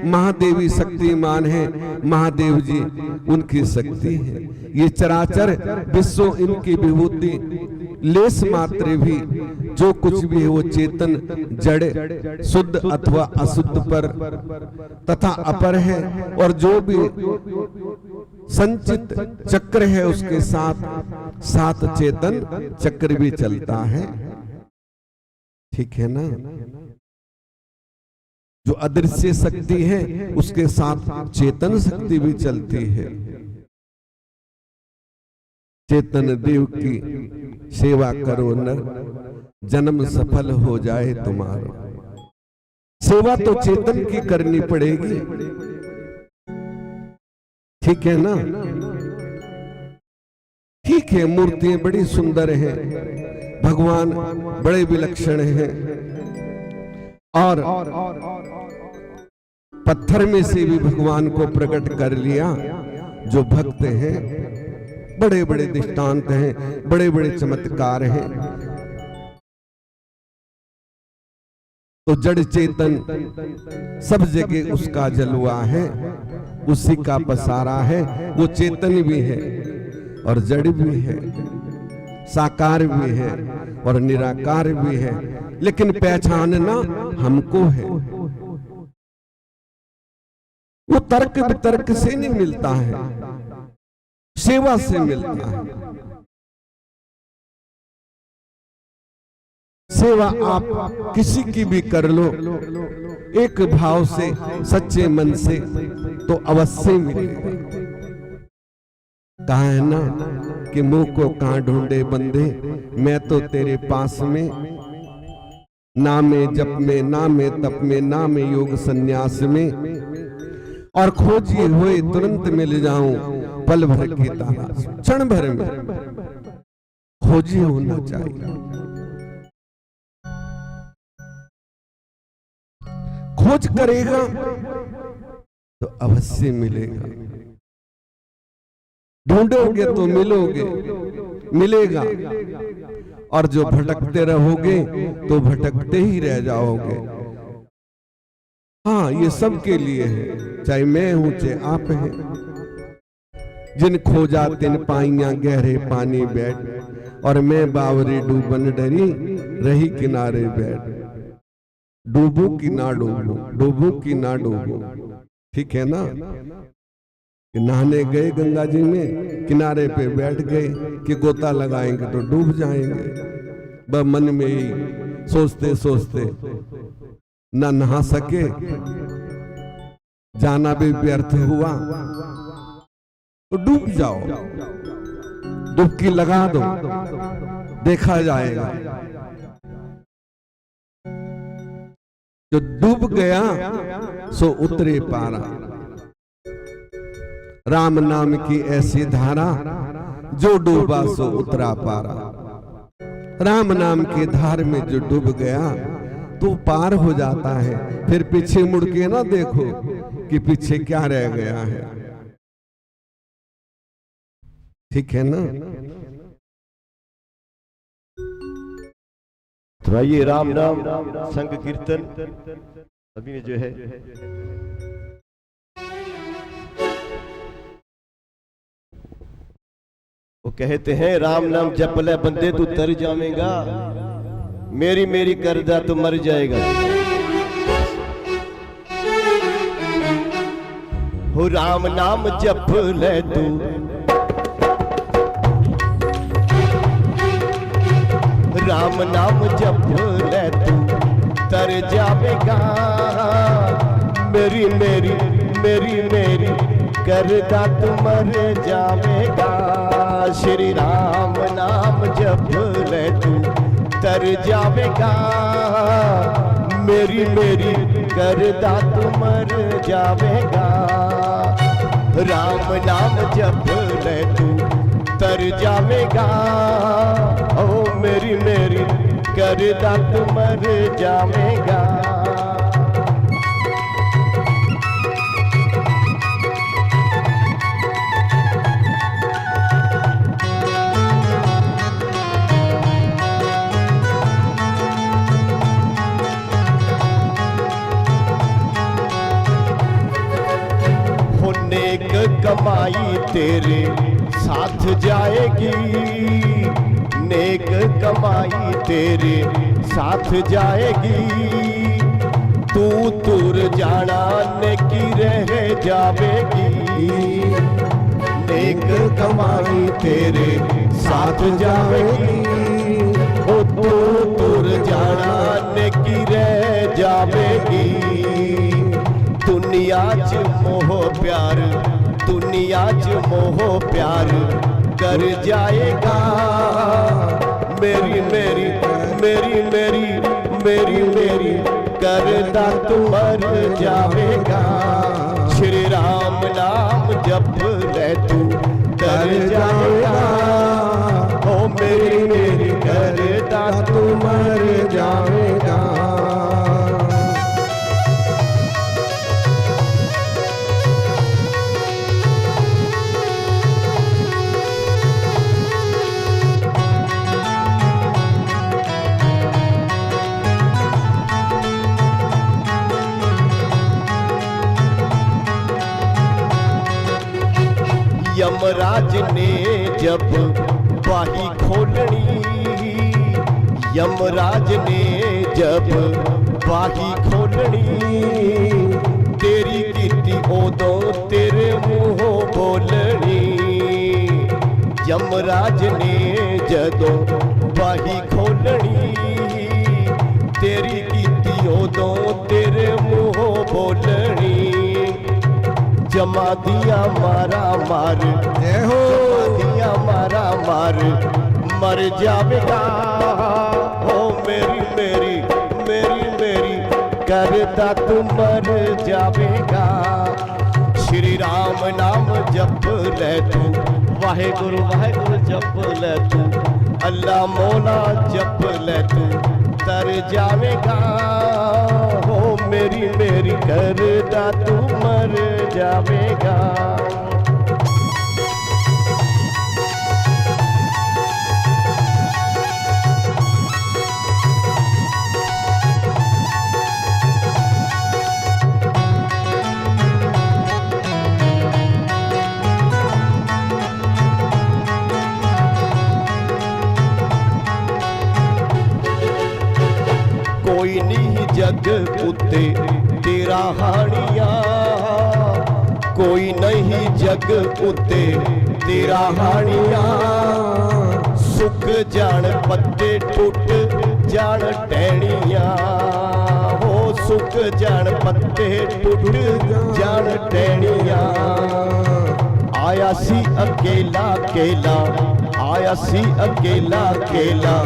महादेवी शक्तिमान है, महादेव जी उनकी शक्ति है। ये चराचर विश्व इनकी विभूति लेस मात्र भी, जो कुछ भी है वो चेतन, जड़, शुद्ध अथवा अशुद्ध पर तथा अपर है। और जो भी संचित चक्र है उसके साथ साथ चेतन चक्र भी चलता है। ठीक है ना। जो अदृश्य शक्ति है उसके साथ चेतन शक्ति भी चलती है। चेतन देव की सेवा करो नर, जन्म सफल हो जाए तुम्हारा। सेवा तो चेतन की करनी पड़ेगी। ठीक है ना। ठीक है, मूर्तियां बड़ी सुंदर हैं, भगवान बड़े विलक्षण हैं, और पत्थर में से भी भगवान को प्रकट कर लिया। जो भक्त हैं, बड़े बड़े दृष्टांत हैं, बड़े बड़े चमत्कार हैं। तो जड़ चेतन सब जगह उसका जलवा है, उसी का पसारा है। वो चेतन भी है और जड़ भी है। साकार भी है और निराकार भी है, लेकिन पहचानना हमको है। वो तर्क वितर्क से नहीं मिलता है, सेवा से मिलता है। सेवा आप किसी की भी कर लो एक भाव से, सच्चे मन से, तो अवश्य मिलेगा। कहा है ना कि मुंह को कहां ढूंढे बंदे, मैं तो तेरे पास में, ना में जप में, ना में तप में, ना में योग संन्यास में, और खोजी हुए तुरंत मिल जाऊं पल भर की तलाश। क्षण भर में खोजी होना चाहिए। खोज करेगा तो अवश्य मिलेगा, ढूंढोगे तो मिलेगा, और जो भटकते रहोगे तो भटकते ही रह जाओगे। हाँ, ये सबके लिए है, चाहे मैं हूं चाहे आप हैं। जिन खोजा तिन पाइयां गहरे पानी बैठ, और मैं बावरी डूबन डरी रही किनारे बैठ। डूबू कि ना डूबू, डूबू कि ना डूबू, ठीक है ना। नहाने गए गंगा जी में, किनारे पे बैठ गए कि गोता लगाएंगे तो डूब जाएंगे। बस मन में ही सोचते सोचते ना नहा सके, जाना भी व्यर्थ हुआ, तो डूब जाओ, डुबकी लगा दो, देखा जाएगा। जो डूब गया सो उतरे पारा। राम नाम की ऐसी धारा, जो डूबा सो उतरा पारा। राम नाम की धार में जो डूब गया तो पार हो जाता है। फिर पीछे मुड़ के ना देखो कि पीछे क्या रह गया है, ठीक है ना। तो आइए राम नाम संग कीर्तन अभी में जो है वो कहते हैं, राम नाम जप ले बंदे तू तर जावेगा, मेरी मेरी करदा तो मर जाएगा। हो राम नाम जप ले तू, राम नाम जप ले तू तर जावेगा, मेरी मेरी मेरी मेरी करदा तू मर जावेगा। श्री राम नाम जप ले तू तर जावेगा, मेरी मेरी करदा तू मर जावेगा। राम नाम जप ले तू तर जावेगा, ओ मेरी मेरी करदा तू मर जावेगा। नेक कमाई तेरे साथ जाएगी, नेक कमाई तेरे साथ जाएगी। तू दूर जाना नेकी रह जावेगी, नेक कमाई तेरे साथ जाएगी। ओ तू दूर जाना नेकी रह जावेगी। दुनिया च मोह प्यार, दुनिया च मोह प्यार कर जाएगा। मेरी मेरी मेरी मेरी मेरी मेरी करदा तू मर जावेगा। श्री राम नाम जप ले तू कर जाएगा, ओ मेरी मेरी करदा तू मर जावेगा। यमराज ने जब बाही खोलनी, यमराज ने जब बाही खोलनी, तेरी कीती ओदों तेरे मुंहों बोलनी। यमराज ने जदों बाही खोलनी, तेरी कीती ओदों तेरे मुंहों बोलनी। जमा दिया मारा मार, जय हो, जमा दिया मारा मार, मर जावेगा हो मेरी मेरी मेरी मेरी करता तू मर जावेगा। श्री राम नाम जप ले तू, वाहेगुरु वाहेगुरु जप ले तू, अल्लाह मौला जप ले तू, तर जावेगा हो मेरी मेरी करता तू मर जावेगा। कोई नहीं जग उत्ते तेरा हानिया, कोई नहीं जग उत्ते तेरा हानिया। सुख जान पत्ते टुट जान टहनिया, हो सुख जान पत्ते टुट जान टहनिया। आया सी अकेला केला, आया सी अकेला केला,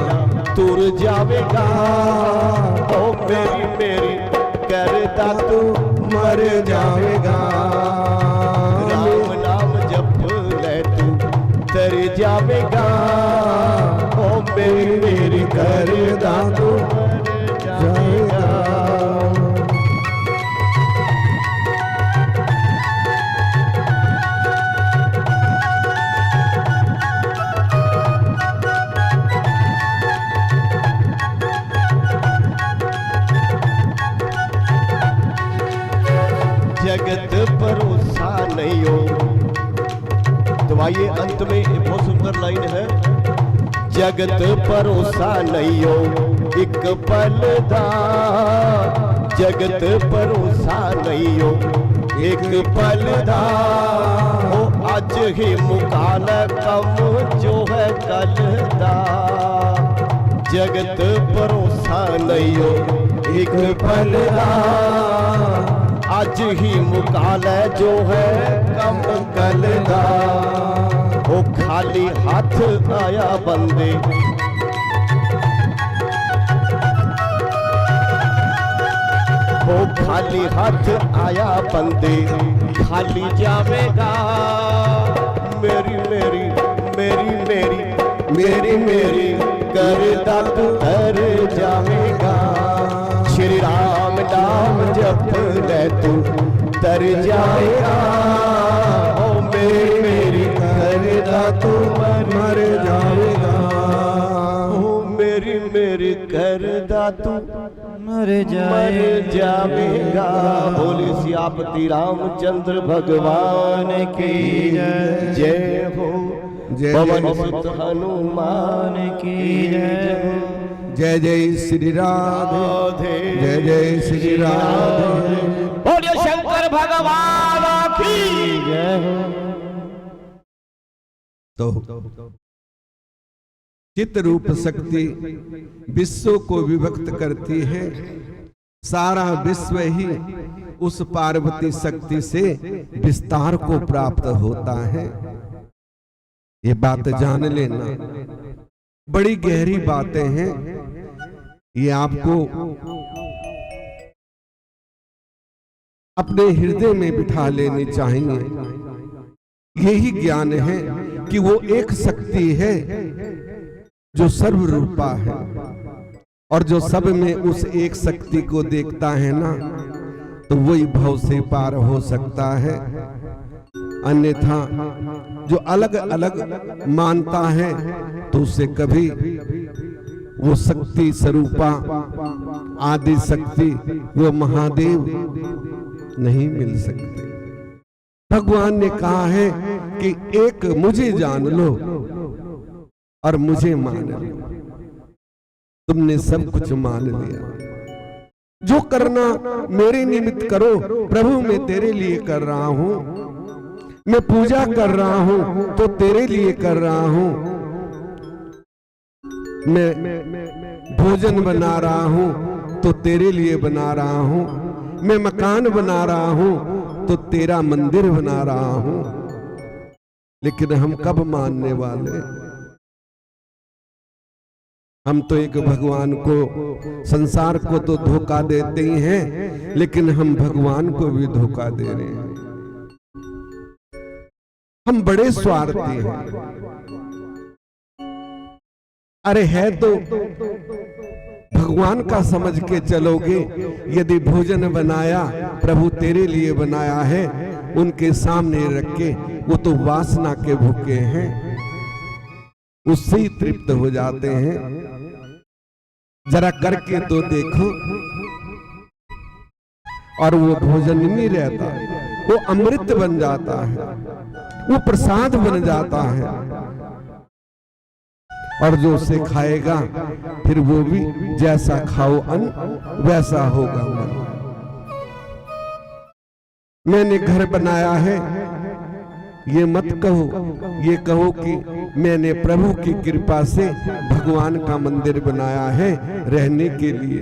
तुर जावेगा ओ मेरी मेरी करता तू मर जावेगा। राम नाम जप ले तू तर जावेगा ओ मेरी मेरी करता तू मर जावेगा। जगत भरोसा नहीं हो। तो आइए अंत में एक बहुत सुंदर लाइन है, जगत भरोसा नहीं हो एक पल दा, जगत भरोसा नहीं हो एक पल दा। हो अज ही मुकाल कम जो है कल दा, जगत भरोसा नहीं हो एक पल दा। आज ही मुकाल जो है कम कल दा। वो खाली हाथ आया बंदे, वो खाली हाथ आया बंदे, खाली जावेगा मेरी मेरी मेरी मेरी मेरी मेरी करता तू तर जावेगा। श्री राम नाम जप ले तू तर जाएगा ओ मेरी मेरी करता तू मर जाएगा। ओ मेरी मेरी करता तू मर जाएगा। बोली सियापति रामचंद्र भगवान की जय हो, पवन सुत हनुमान की जय। जय जय श्री राधे, जय जय श्री राधे। बोलिए शंकर भगवान की जय हो। तो चित रूप शक्ति विश्व को विभक्त करती है। सारा विश्व ही उस पार्वती शक्ति से विस्तार को प्राप्त होता है। ये बात जान लेना, बड़ी गहरी बातें हैं। ये आपको अपने हृदय में बिठा लेनी चाहिए। यही ज्ञान है कि वो एक शक्ति है जो सर्वरूपा है, और जो सब में उस एक शक्ति को देखता है ना, तो वही भव से पार हो सकता है। अन्यथा जो अलग अलग मानता है तो उसे कभी वो शक्ति स्वरूपा आदि शक्ति, वो महादेव नहीं मिल सकते। भगवान ने कहा है कि एक मुझे जान लो, और मुझे मान लिया। तुमने सब कुछ मान लिया। जो करना मेरे निमित्त करो प्रभु, मैं तेरे लिए कर रहा हूं। मैं पूजा कर रहा हूं तो तेरे लिए कर रहा हूं। मैं भोजन बना रहा हूं तो तेरे लिए बना रहा हूं। मैं मकान बना रहा हूं तो तेरा मंदिर बना रहा हूं। लेकिन हम कब मानने वाले? हम तो एक भगवान को, संसार को तो धोखा देते ही हैं, लेकिन हम भगवान को भी धोखा दे रहे हैं। हम बड़े स्वार्थी हैं। अरे है तो भगवान का समझ के चलोगे। यदि भोजन बनाया प्रभु तेरे लिए बनाया है, उनके सामने रख के, वो तो वासना के भूखे हैं, उससे ही तृप्त हो जाते हैं। जरा करके तो देखो। और वो भोजन नहीं रहता, वो अमृत बन जाता है, वो प्रसाद बन जाता है। और जो उसे खाएगा फिर वो भी जैसा खाओ अन्न वैसा होगा मन। मैंने घर बनाया है ये मत कहो, ये कहो कि मैंने प्रभु की कृपा से भगवान का मंदिर बनाया है रहने के लिए,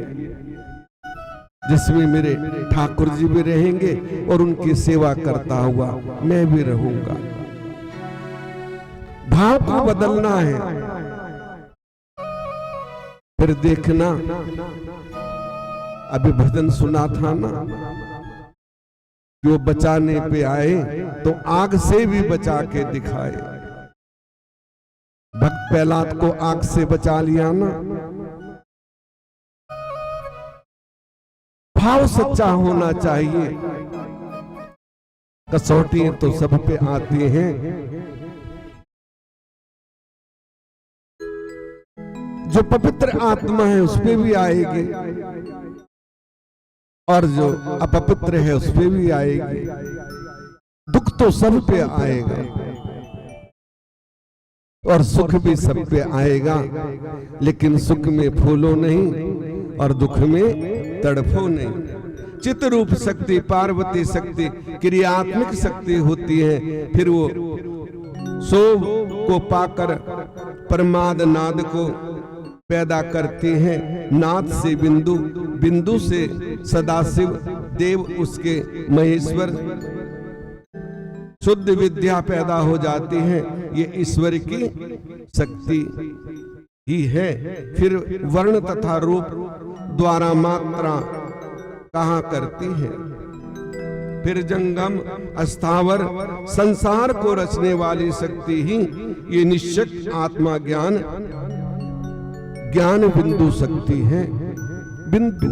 जिसमें मेरे ठाकुर जी भी रहेंगे और उनकी सेवा करता हुआ मैं भी रहूंगा। भाव को बदलना है। फिर देखना, अभी भजन सुना था ना, वो बचाने पे आए तो आग से भी बचा के दिखाए। भक्त प्रहलाद को आग से बचा लिया ना। भाव सच्चा होना चाहिए। कसौटी तो सब पे आती हैं, जो पवित्र आत्मा है उस पे भी आएगी और जो अपवित्र है उस पे भी आएगी। दुख तो सब पे आएगा और सुख भी सब पे आएगा, लेकिन सुख में फूलो नहीं और दुख में तड़फो नहीं। चित रूप शक्ति, पार्वती शक्ति, क्रियात्मक शक्ति होती है। फिर वो सोभ को पाकर परमाद नाद को पैदा करती हैं। नाद से बिंदु, बिंदु से सदाशिव, देव उसके महेश्वर, शुद्ध विद्या पैदा हो जाती है। ये ईश्वर की शक्ति ही है। फिर वर्ण तथा रूप द्वारा मात्रा कहा करती है। फिर जंगम, अस्थावर, संसार को रचने वाली शक्ति ही ये निश्चक आत्मा ज्ञान, ज्ञान बिंदु शक्ति है। बिंदु,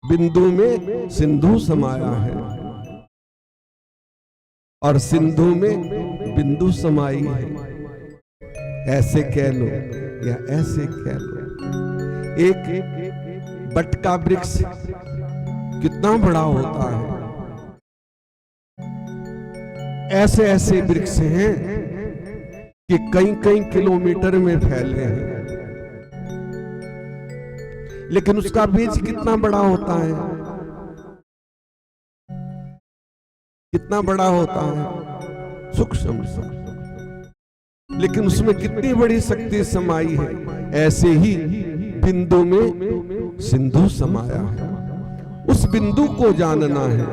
बिंदु में सिंधु समाया है और सिंधु में बिंदु समाई है। ऐसे कह लो या ऐसे कह लो। एक बट का वृक्ष कितना बड़ा होता है। ऐसे ऐसे वृक्ष हैं कि कई कई किलोमीटर में फैले हैं, लेकिन उसका बीज कितना बड़ा होता है, कितना बड़ा होता है, सूक्ष्म सूक्ष्म, लेकिन उसमें कितनी बड़ी शक्ति समाई है। ऐसे ही बिंदु में सिंधु समाया है। उस बिंदु को जानना है।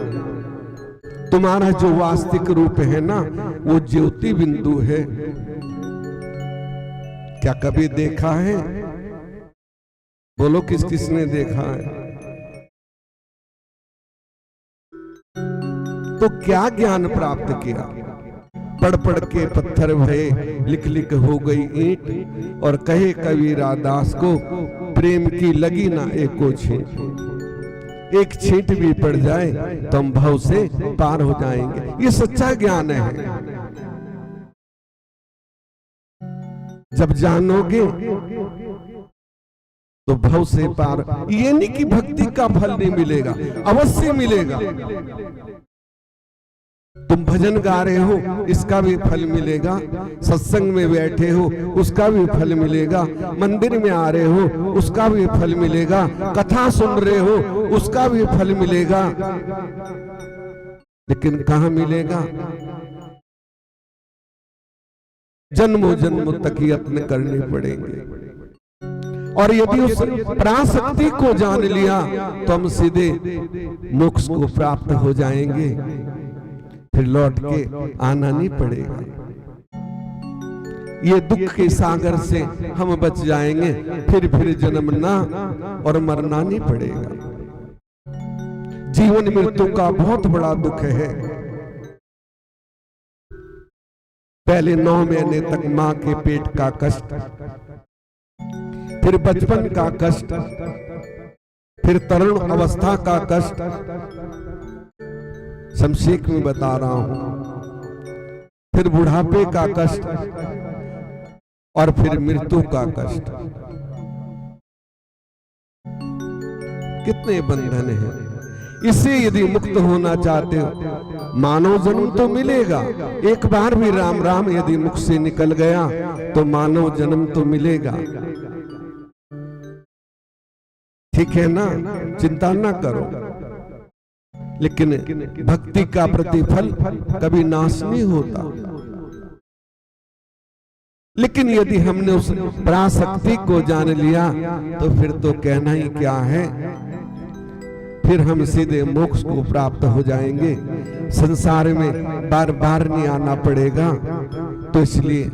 तुम्हारा जो वास्तविक रूप है ना, वो ज्योति बिंदु है। क्या कभी देखा है? बोलो किस किसने देखा है? तो क्या ज्ञान प्राप्त किया? पढ़ पढ़ के पत्थर भये, लिख लिख हो गई ईंट। और कहे कबीरा दास को, प्रेम की लगी ना एको छींट। एक छींट भी पड़ जाए तो हम भव से पार हो जाएंगे। ये सच्चा ज्ञान है। जब जानोगे तो भव से पार। ये नहीं कि भक्ति का फल नहीं मिलेगा, अवश्य मिलेगा। तुम भजन गा रहे हो, इसका भी फल मिलेगा। सत्संग में बैठे हो, उसका भी फल मिलेगा। मंदिर में आ रहे हो, उसका भी फल मिलेगा। कथा सुन रहे हो, उसका भी फल मिलेगा। लेकिन कहां मिलेगा? जन्मों जन्मों तक यत्न करने पड़ेंगे। और यदि उस पराशक्ति को जान लिया तो हम सीधे मोक्ष को प्राप्त हो जाएंगे, फिर लौट के आना नहीं पड़ेगा। ये दुख के सागर से हम बच जाएंगे, फिर जन्मना और मरना नहीं पड़ेगा। जीवन मृत्यु का बहुत बड़ा दुख है। पहले 9 महीने तक मां के पेट का कष्ट, फिर बचपन का कष्ट, फिर तरुण अवस्था का कष्ट, संक्षेप में बता रहा हूं, फिर बुढ़ापे का कष्ट और फिर मृत्यु का कष्ट। कितने बंधन हैं। इससे यदि मुक्त होना चाहते हो, मानव जन्म तो मिलेगा। एक बार भी राम राम यदि मुख से निकल गया तो मानव जन्म तो मिलेगा। ठीक है ना, चिंता ना करो। लेकिन भक्ति का प्रतिफल कभी नाश नहीं होता। लेकिन यदि हमने उस पराशक्ति को जान लिया तो फिर तो कहना ही क्या है, फिर हम सीधे मोक्ष को प्राप्त हो जाएंगे। संसार में बार बार नहीं आना पड़ेगा। तो इसलिए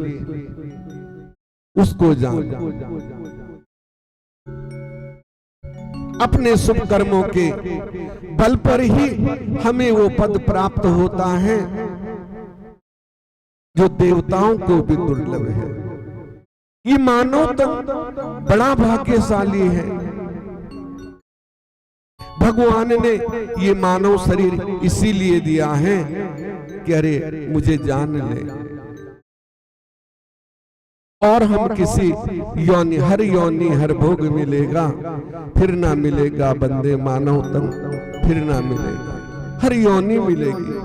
उसको जान, अपने शुभ कर्मों के बल पर ही हमें वो पद प्राप्त होता है जो देवताओं को भी दुर्लभ है। ये मानव तन बड़ा भाग्यशाली है। भगवान ने ये मानव शरीर इसीलिए दिया है कि अरे मुझे जान ले। और हम किसी योनि, हर योनि हर भोग मिलेगा, फिर ना मिलेगा बंदे मानव तन, फिर ना मिलेगा। हर योनि मिलेगी।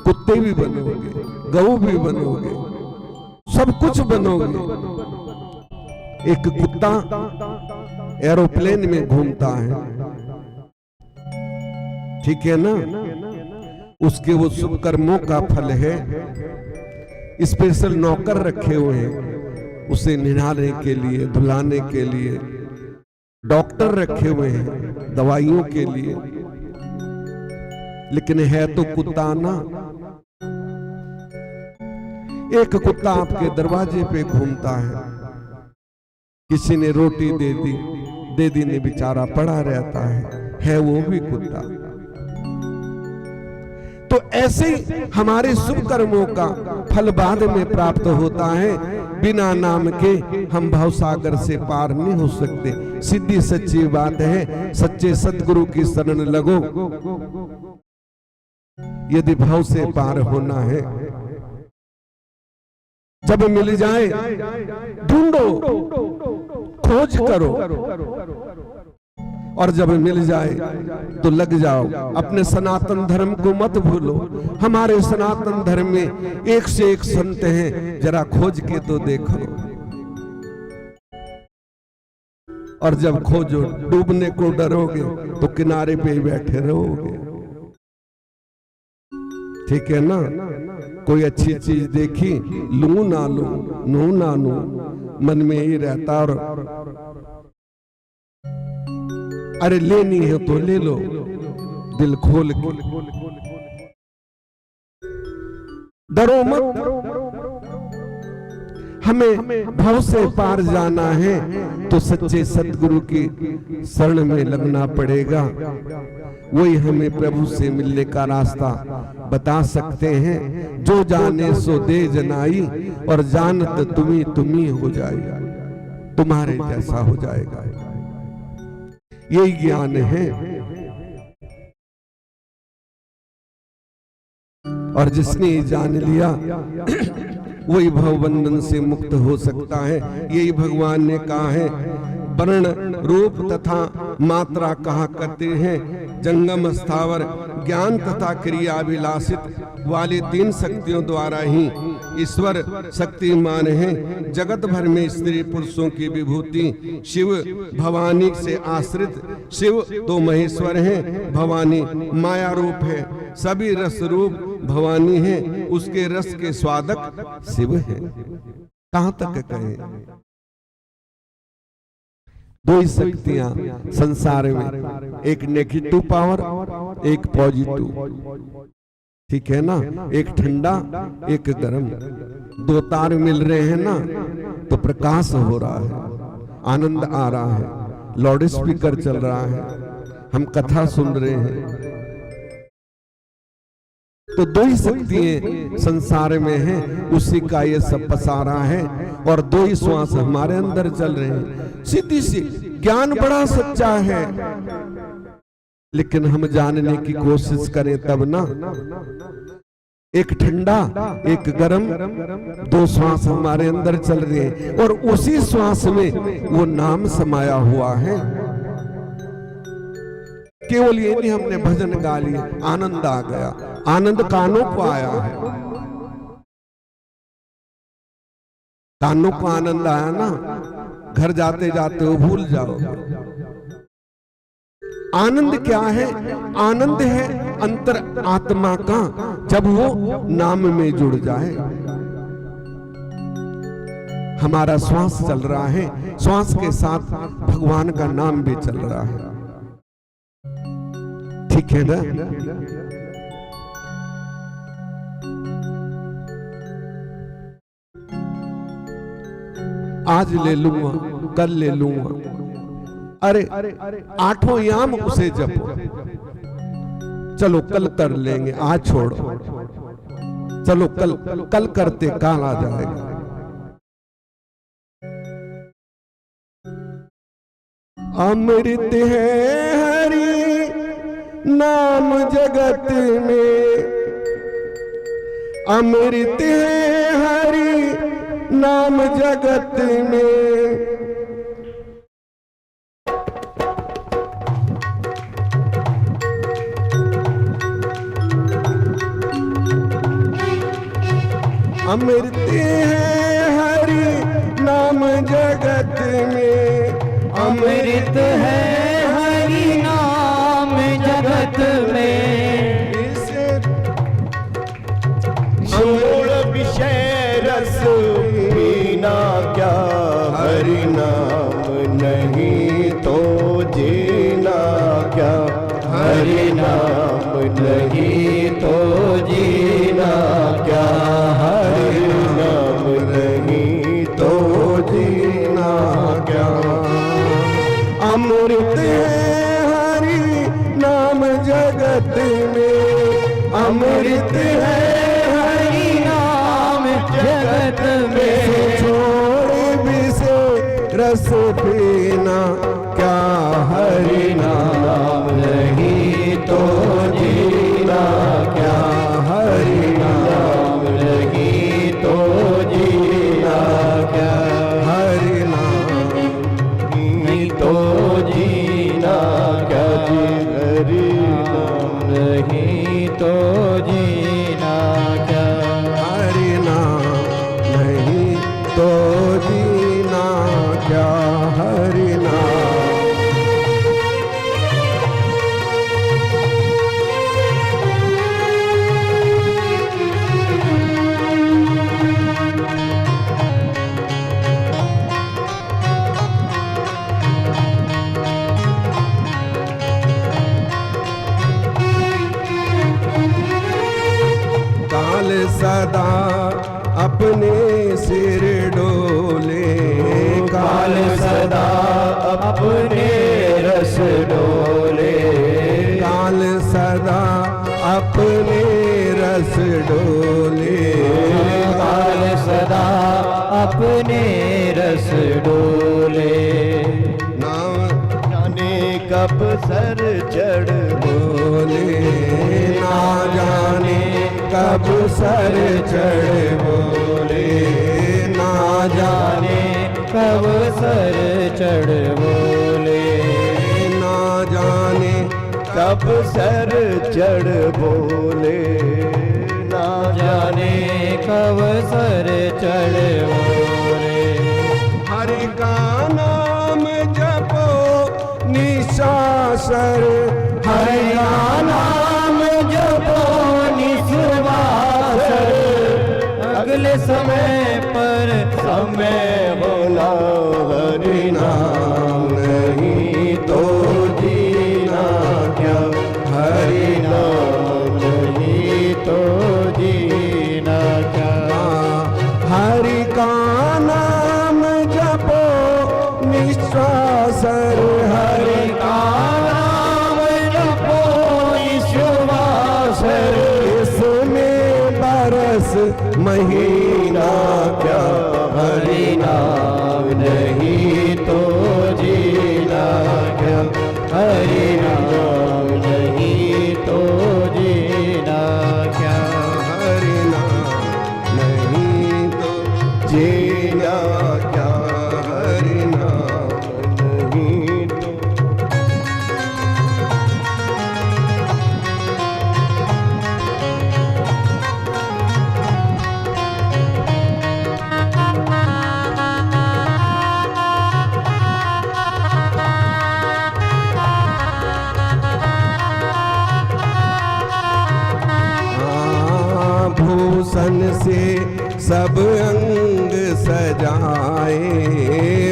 कुत्ते भी बनोगे, गऊ भी बनोगे, सब कुछ बनोगे। एक कुत्ता एरोप्लेन में घूमता है, ठीक है ना, उसके वो शुभ कर्मों का फल है। स्पेशल नौकर रखे हुए हैं उसे निहारने के लिए, धुलाने के लिए। डॉक्टर रखे हुए हैं दवाइयों के लिए। लेकिन है तो कुत्ता ना। एक कुत्ता आपके दरवाजे पे घूमता है, किसी ने रोटी दे दी ने बेचारा पड़ा रहता है वो भी कुत्ता। तो ऐसे ही हमारे शुभ कर्मों का फल बाद में प्राप्त होता है। बिना नाम के हम भवसागर से पार नहीं हो सकते। सीधी सच्ची बात है। सच्चे सतगुरु की शरण लगो। यदि भव से पार होना है, जब मिल जाए ढूंढो, खोज करो, और जब मिल जाए तो लग जाओ। अपने सनातन धर्म को मत भूलो। हमारे सनातन धर्म में एक से एक संत हैं, जरा खोज के तो देखो। और जब खोजो, डूबने को डरोगे तो किनारे पे ही बैठे रहोगे। ठीक है ना। कोई अच्छी चीज देखी, लू ना लू, नू ना नू, मन में ही रहता। और अरे लेनी है तो ले लो, दिल खोल के। डरो मत। हमें भव से पार जाना है तो सच्चे सतगुरु की शरण में लगना पड़ेगा। वही हमें प्रभु से मिलने का रास्ता बता सकते हैं। जो जाने सो दे जनाई, और जानत तुम्ही हो जाएगा, तुम्हारे जैसा हो जाएगा। यही ज्ञान है। और जिसने जान लिया वही भवबंधन से मुक्त हो सकता है। यही भगवान ने कहा है, वर्ण रूप तथा मात्रा कहा करते हैं। जंगम स्थावर ज्ञान तथा क्रिया विलासित वाली तीन शक्तियों द्वारा ही ईश्वर शक्तिमान है। जगत भर में स्त्री पुरुषों की विभूति शिव भवानी से आश्रित। शिव तो महेश्वर हैं, भवानी माया रूप है। सभी रस रूप भवानी है, उसके रस के स्वादक शिव है। कहां तक कहें? दो ही शक्तियां संसार में, एक नेगेटिव पावर, एक पॉजिटिव। ठीक है ना? एक ठंडा एक गर्म, दो तार मिल रहे हैं ना, तो प्रकाश हो रहा है, आनंद आ रहा है, लाउड स्पीकर चल रहा है, हम कथा सुन रहे हैं। तो दो ही शक्तियां संसार में हैं, उसी का ये सब पसारा है। और दो ही श्वास हमारे अंदर चल रहे हैं। सीधी सी ज्ञान बड़ा सच्चा है, लेकिन हम जानने की कोशिश करें तब ना। एक ठंडा एक गर्म, दो श्वास हमारे अंदर चल रहे हैं, और उसी श्वास में वो नाम समाया हुआ है। केवल ये नहीं हमने भजन गा लिया, आनंद आ गया, आनंद कानों को आया है। कानों को आनंद आया ना, घर जाते जाते वो भूल जाओ। आनंद क्या है? आनंद है अंतर आत्मा का, जब वो नाम में जुड़ जाए। हमारा श्वास चल रहा है, श्वास के साथ भगवान का नाम भी चल रहा है। ठीक है ना? आज ले लूंगा, कल ले लूंगा। अरे आठों याम उसे जपो। चलो कल कर लेंगे, आज छोड़ो। चलो कल करते काल आ जाएगा। अमृत है हरि नाम जगत में, अमृत है हरि नाम जगत में। अमृत है हरि नाम जगत में, अमृत है हरि नाम जगत में। इसे छोड़ विषय रस पीना क्या, हरि नाम नहीं तो जीना क्या, हरि नाम नहीं तो जीना क्या, हरि नाम नहीं तो जीना क्या। अमृत है हरि नाम जगत में, अमृत है हरि नाम जगत में। छोड़ विषय रस पीना क्या, हरि नाम नहीं तो जीना क्या, हरि नाम नहीं तो जीना क्या, हरि नाम नहीं तो जीना क्या, हरि नाम नहीं तो जीना क्या, हरि नाम नहीं तो जीना क्या, हरि नाम। काल सदा अपने सिर डोले, काल सदा अपने रस डोले, काल सदा अपने रस डोले, काल सदा अपने रस डोले। नाम जाने कब सर चढ़ बोले, ना जाने कब सर चढ़ बोले, ना जाने कब सर चढ़ बोले, ना जाने कब सर चढ़ बोले, ना जाने कब सर चढ़ बोले। हरि का नाम जपो निशासर, हरि का नाम जपो निस्वासर, अगले समय पर समय होना हरि नाम नहीं तो जीना क्या, हरि नाम नहीं तो जीना क्या। हरि का नाम जपो निश्वासर, हरि का नाम जपो ईश्वासर, इसमें बरस महीना क्या, हरि नाम नहीं तो जीना क्या, हरि नाम नहीं तो जीना क्या, हरि नाम नहीं तो जीना क्या, हरि नाम नहीं तो। भूषण से सब अंग सजाए,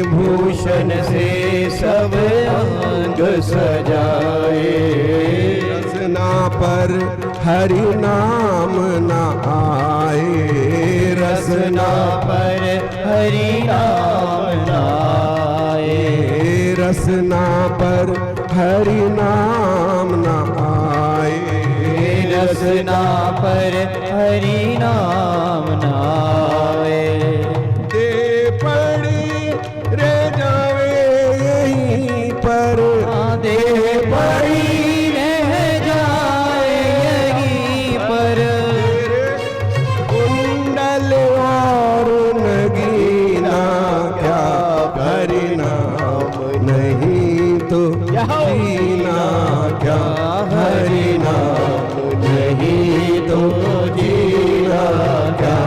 भूषण से सब अंग सजाए, रसना पर हरि नाम न आए, रसना पर हरि नाम नाए, रसना पर हरि नाम न आए, रसना पर हरि नाम नाए। दे पड़ी रे जावे यहीं पर, देह पड़ी रह जाए यहीं पर, कुंडल और नगीना क्या, हरि नाम नहीं तो जीना क्या, हरि नाम नहीं तो जीना क्या,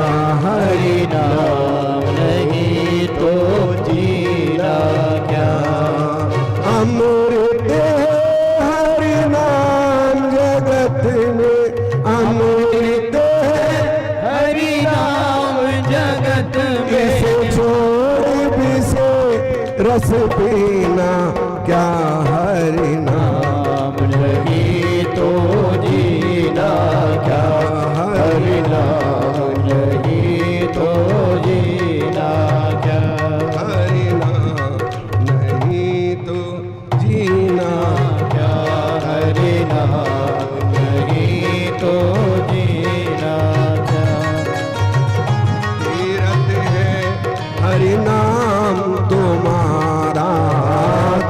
हरि नाम नहीं तो जीना क्या। अमृत है हरि नाम जगत में, अमृत है हरि नाम जगत इसे में, छोड़ बिसे रस पीना क्या, हरि नाम नाम नहीं तो जीना क्या, हरि नाम नहीं तो जीना क्या, हरि नाम नहीं तो जीना क्या, हरि नाम नहीं तो जीना क्या। तीरथ है हरि नाम तुम्हारा,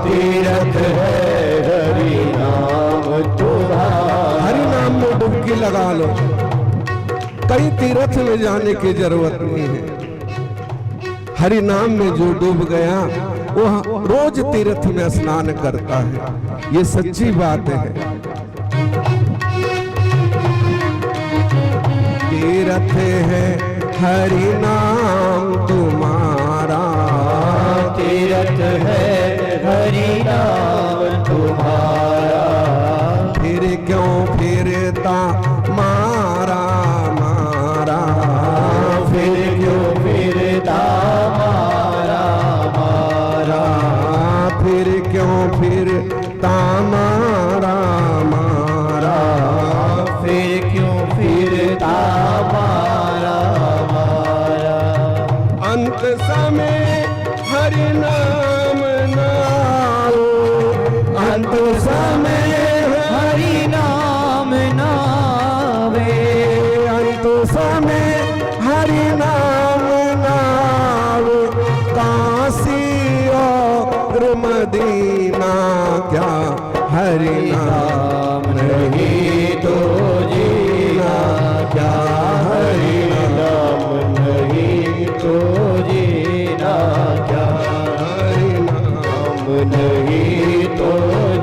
तीरथ है हरि नाम तुम्हारा, हरि नाम में डुबकी लगा लो, कई तीर्थ में जाने की जरूरत नहीं है। हरि नाम में जो डूब गया वह रोज तीर्थ में स्नान करता है, ये सच्ची बात है। तीर्थ है हरि नाम तुम्हारा, तीरथ है हरि नाम तुम्हारा, फिर क्यों फिरता मारा मारा, फिर क्यों फिरता मारा मारा, फिर क्यों फिरता मारा मारा, फिर क्यों फिरता मारा मारा। अंत समय हरि नाम नाओ, अंत समय हरि नाम नावे, अंत समय हरि नाम नाओ, काशी और मदीना क्या, हरि नाम नहीं तो जीना क्या, हरि नाम नहीं तो जीना क्या, नहीं तो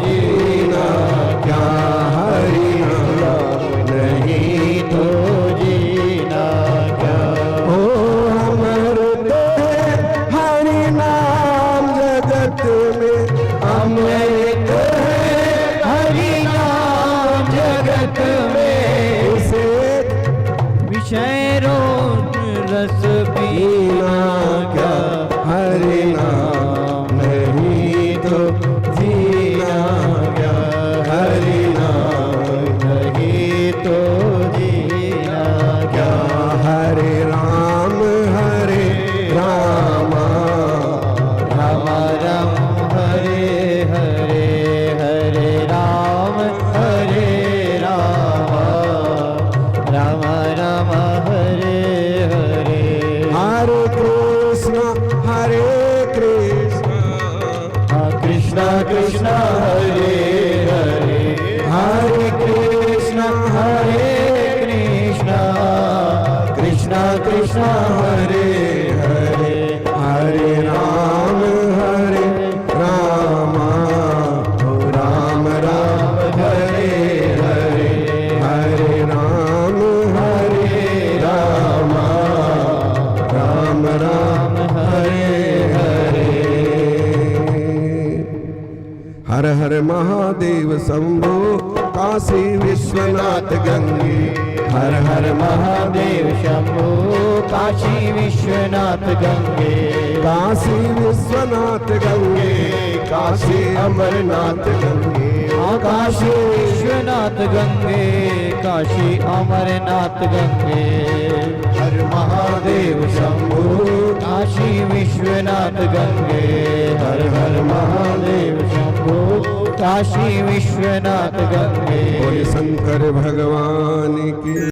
जीना क्या, हरि नाम नहीं तो जीना क्या। ओ अमृत है हरि नाम जगत में, अमृत है हरि नाम जगत में, इसे विषय रोज रस पीना क्या, हरि नाम नहीं तो जीना क्या, हरि नाम नहीं तो जीना क्या। हरे राम राम राम हरे हरे, हरे राम हरे राम, राम राम हरे हरे। हरे कृष्ण कृष्णा कृष्णा हरे हरे, हरे कृष्णा कृष्णा कृष्णा हरे हरे, हरे राम राम राम हरे हरे, हरे राम राम राम हरे हरे। हर हर महादेव शंभो काशी विश्वनाथ गंगे, हर हर महादेव शंभो काशी विश्वनाथ गंगे, काशी विश्वनाथ गंगे, काशी अमरनाथ गंगे, काशी विश्वनाथ गंगे, काशी अमरनाथ गंगे। हर महादेव शंभो काशी विश्वनाथ गंगे, हर हर महादेव शंभो काशी विश्वनाथ गंगे। बोले शंकर भगवान की।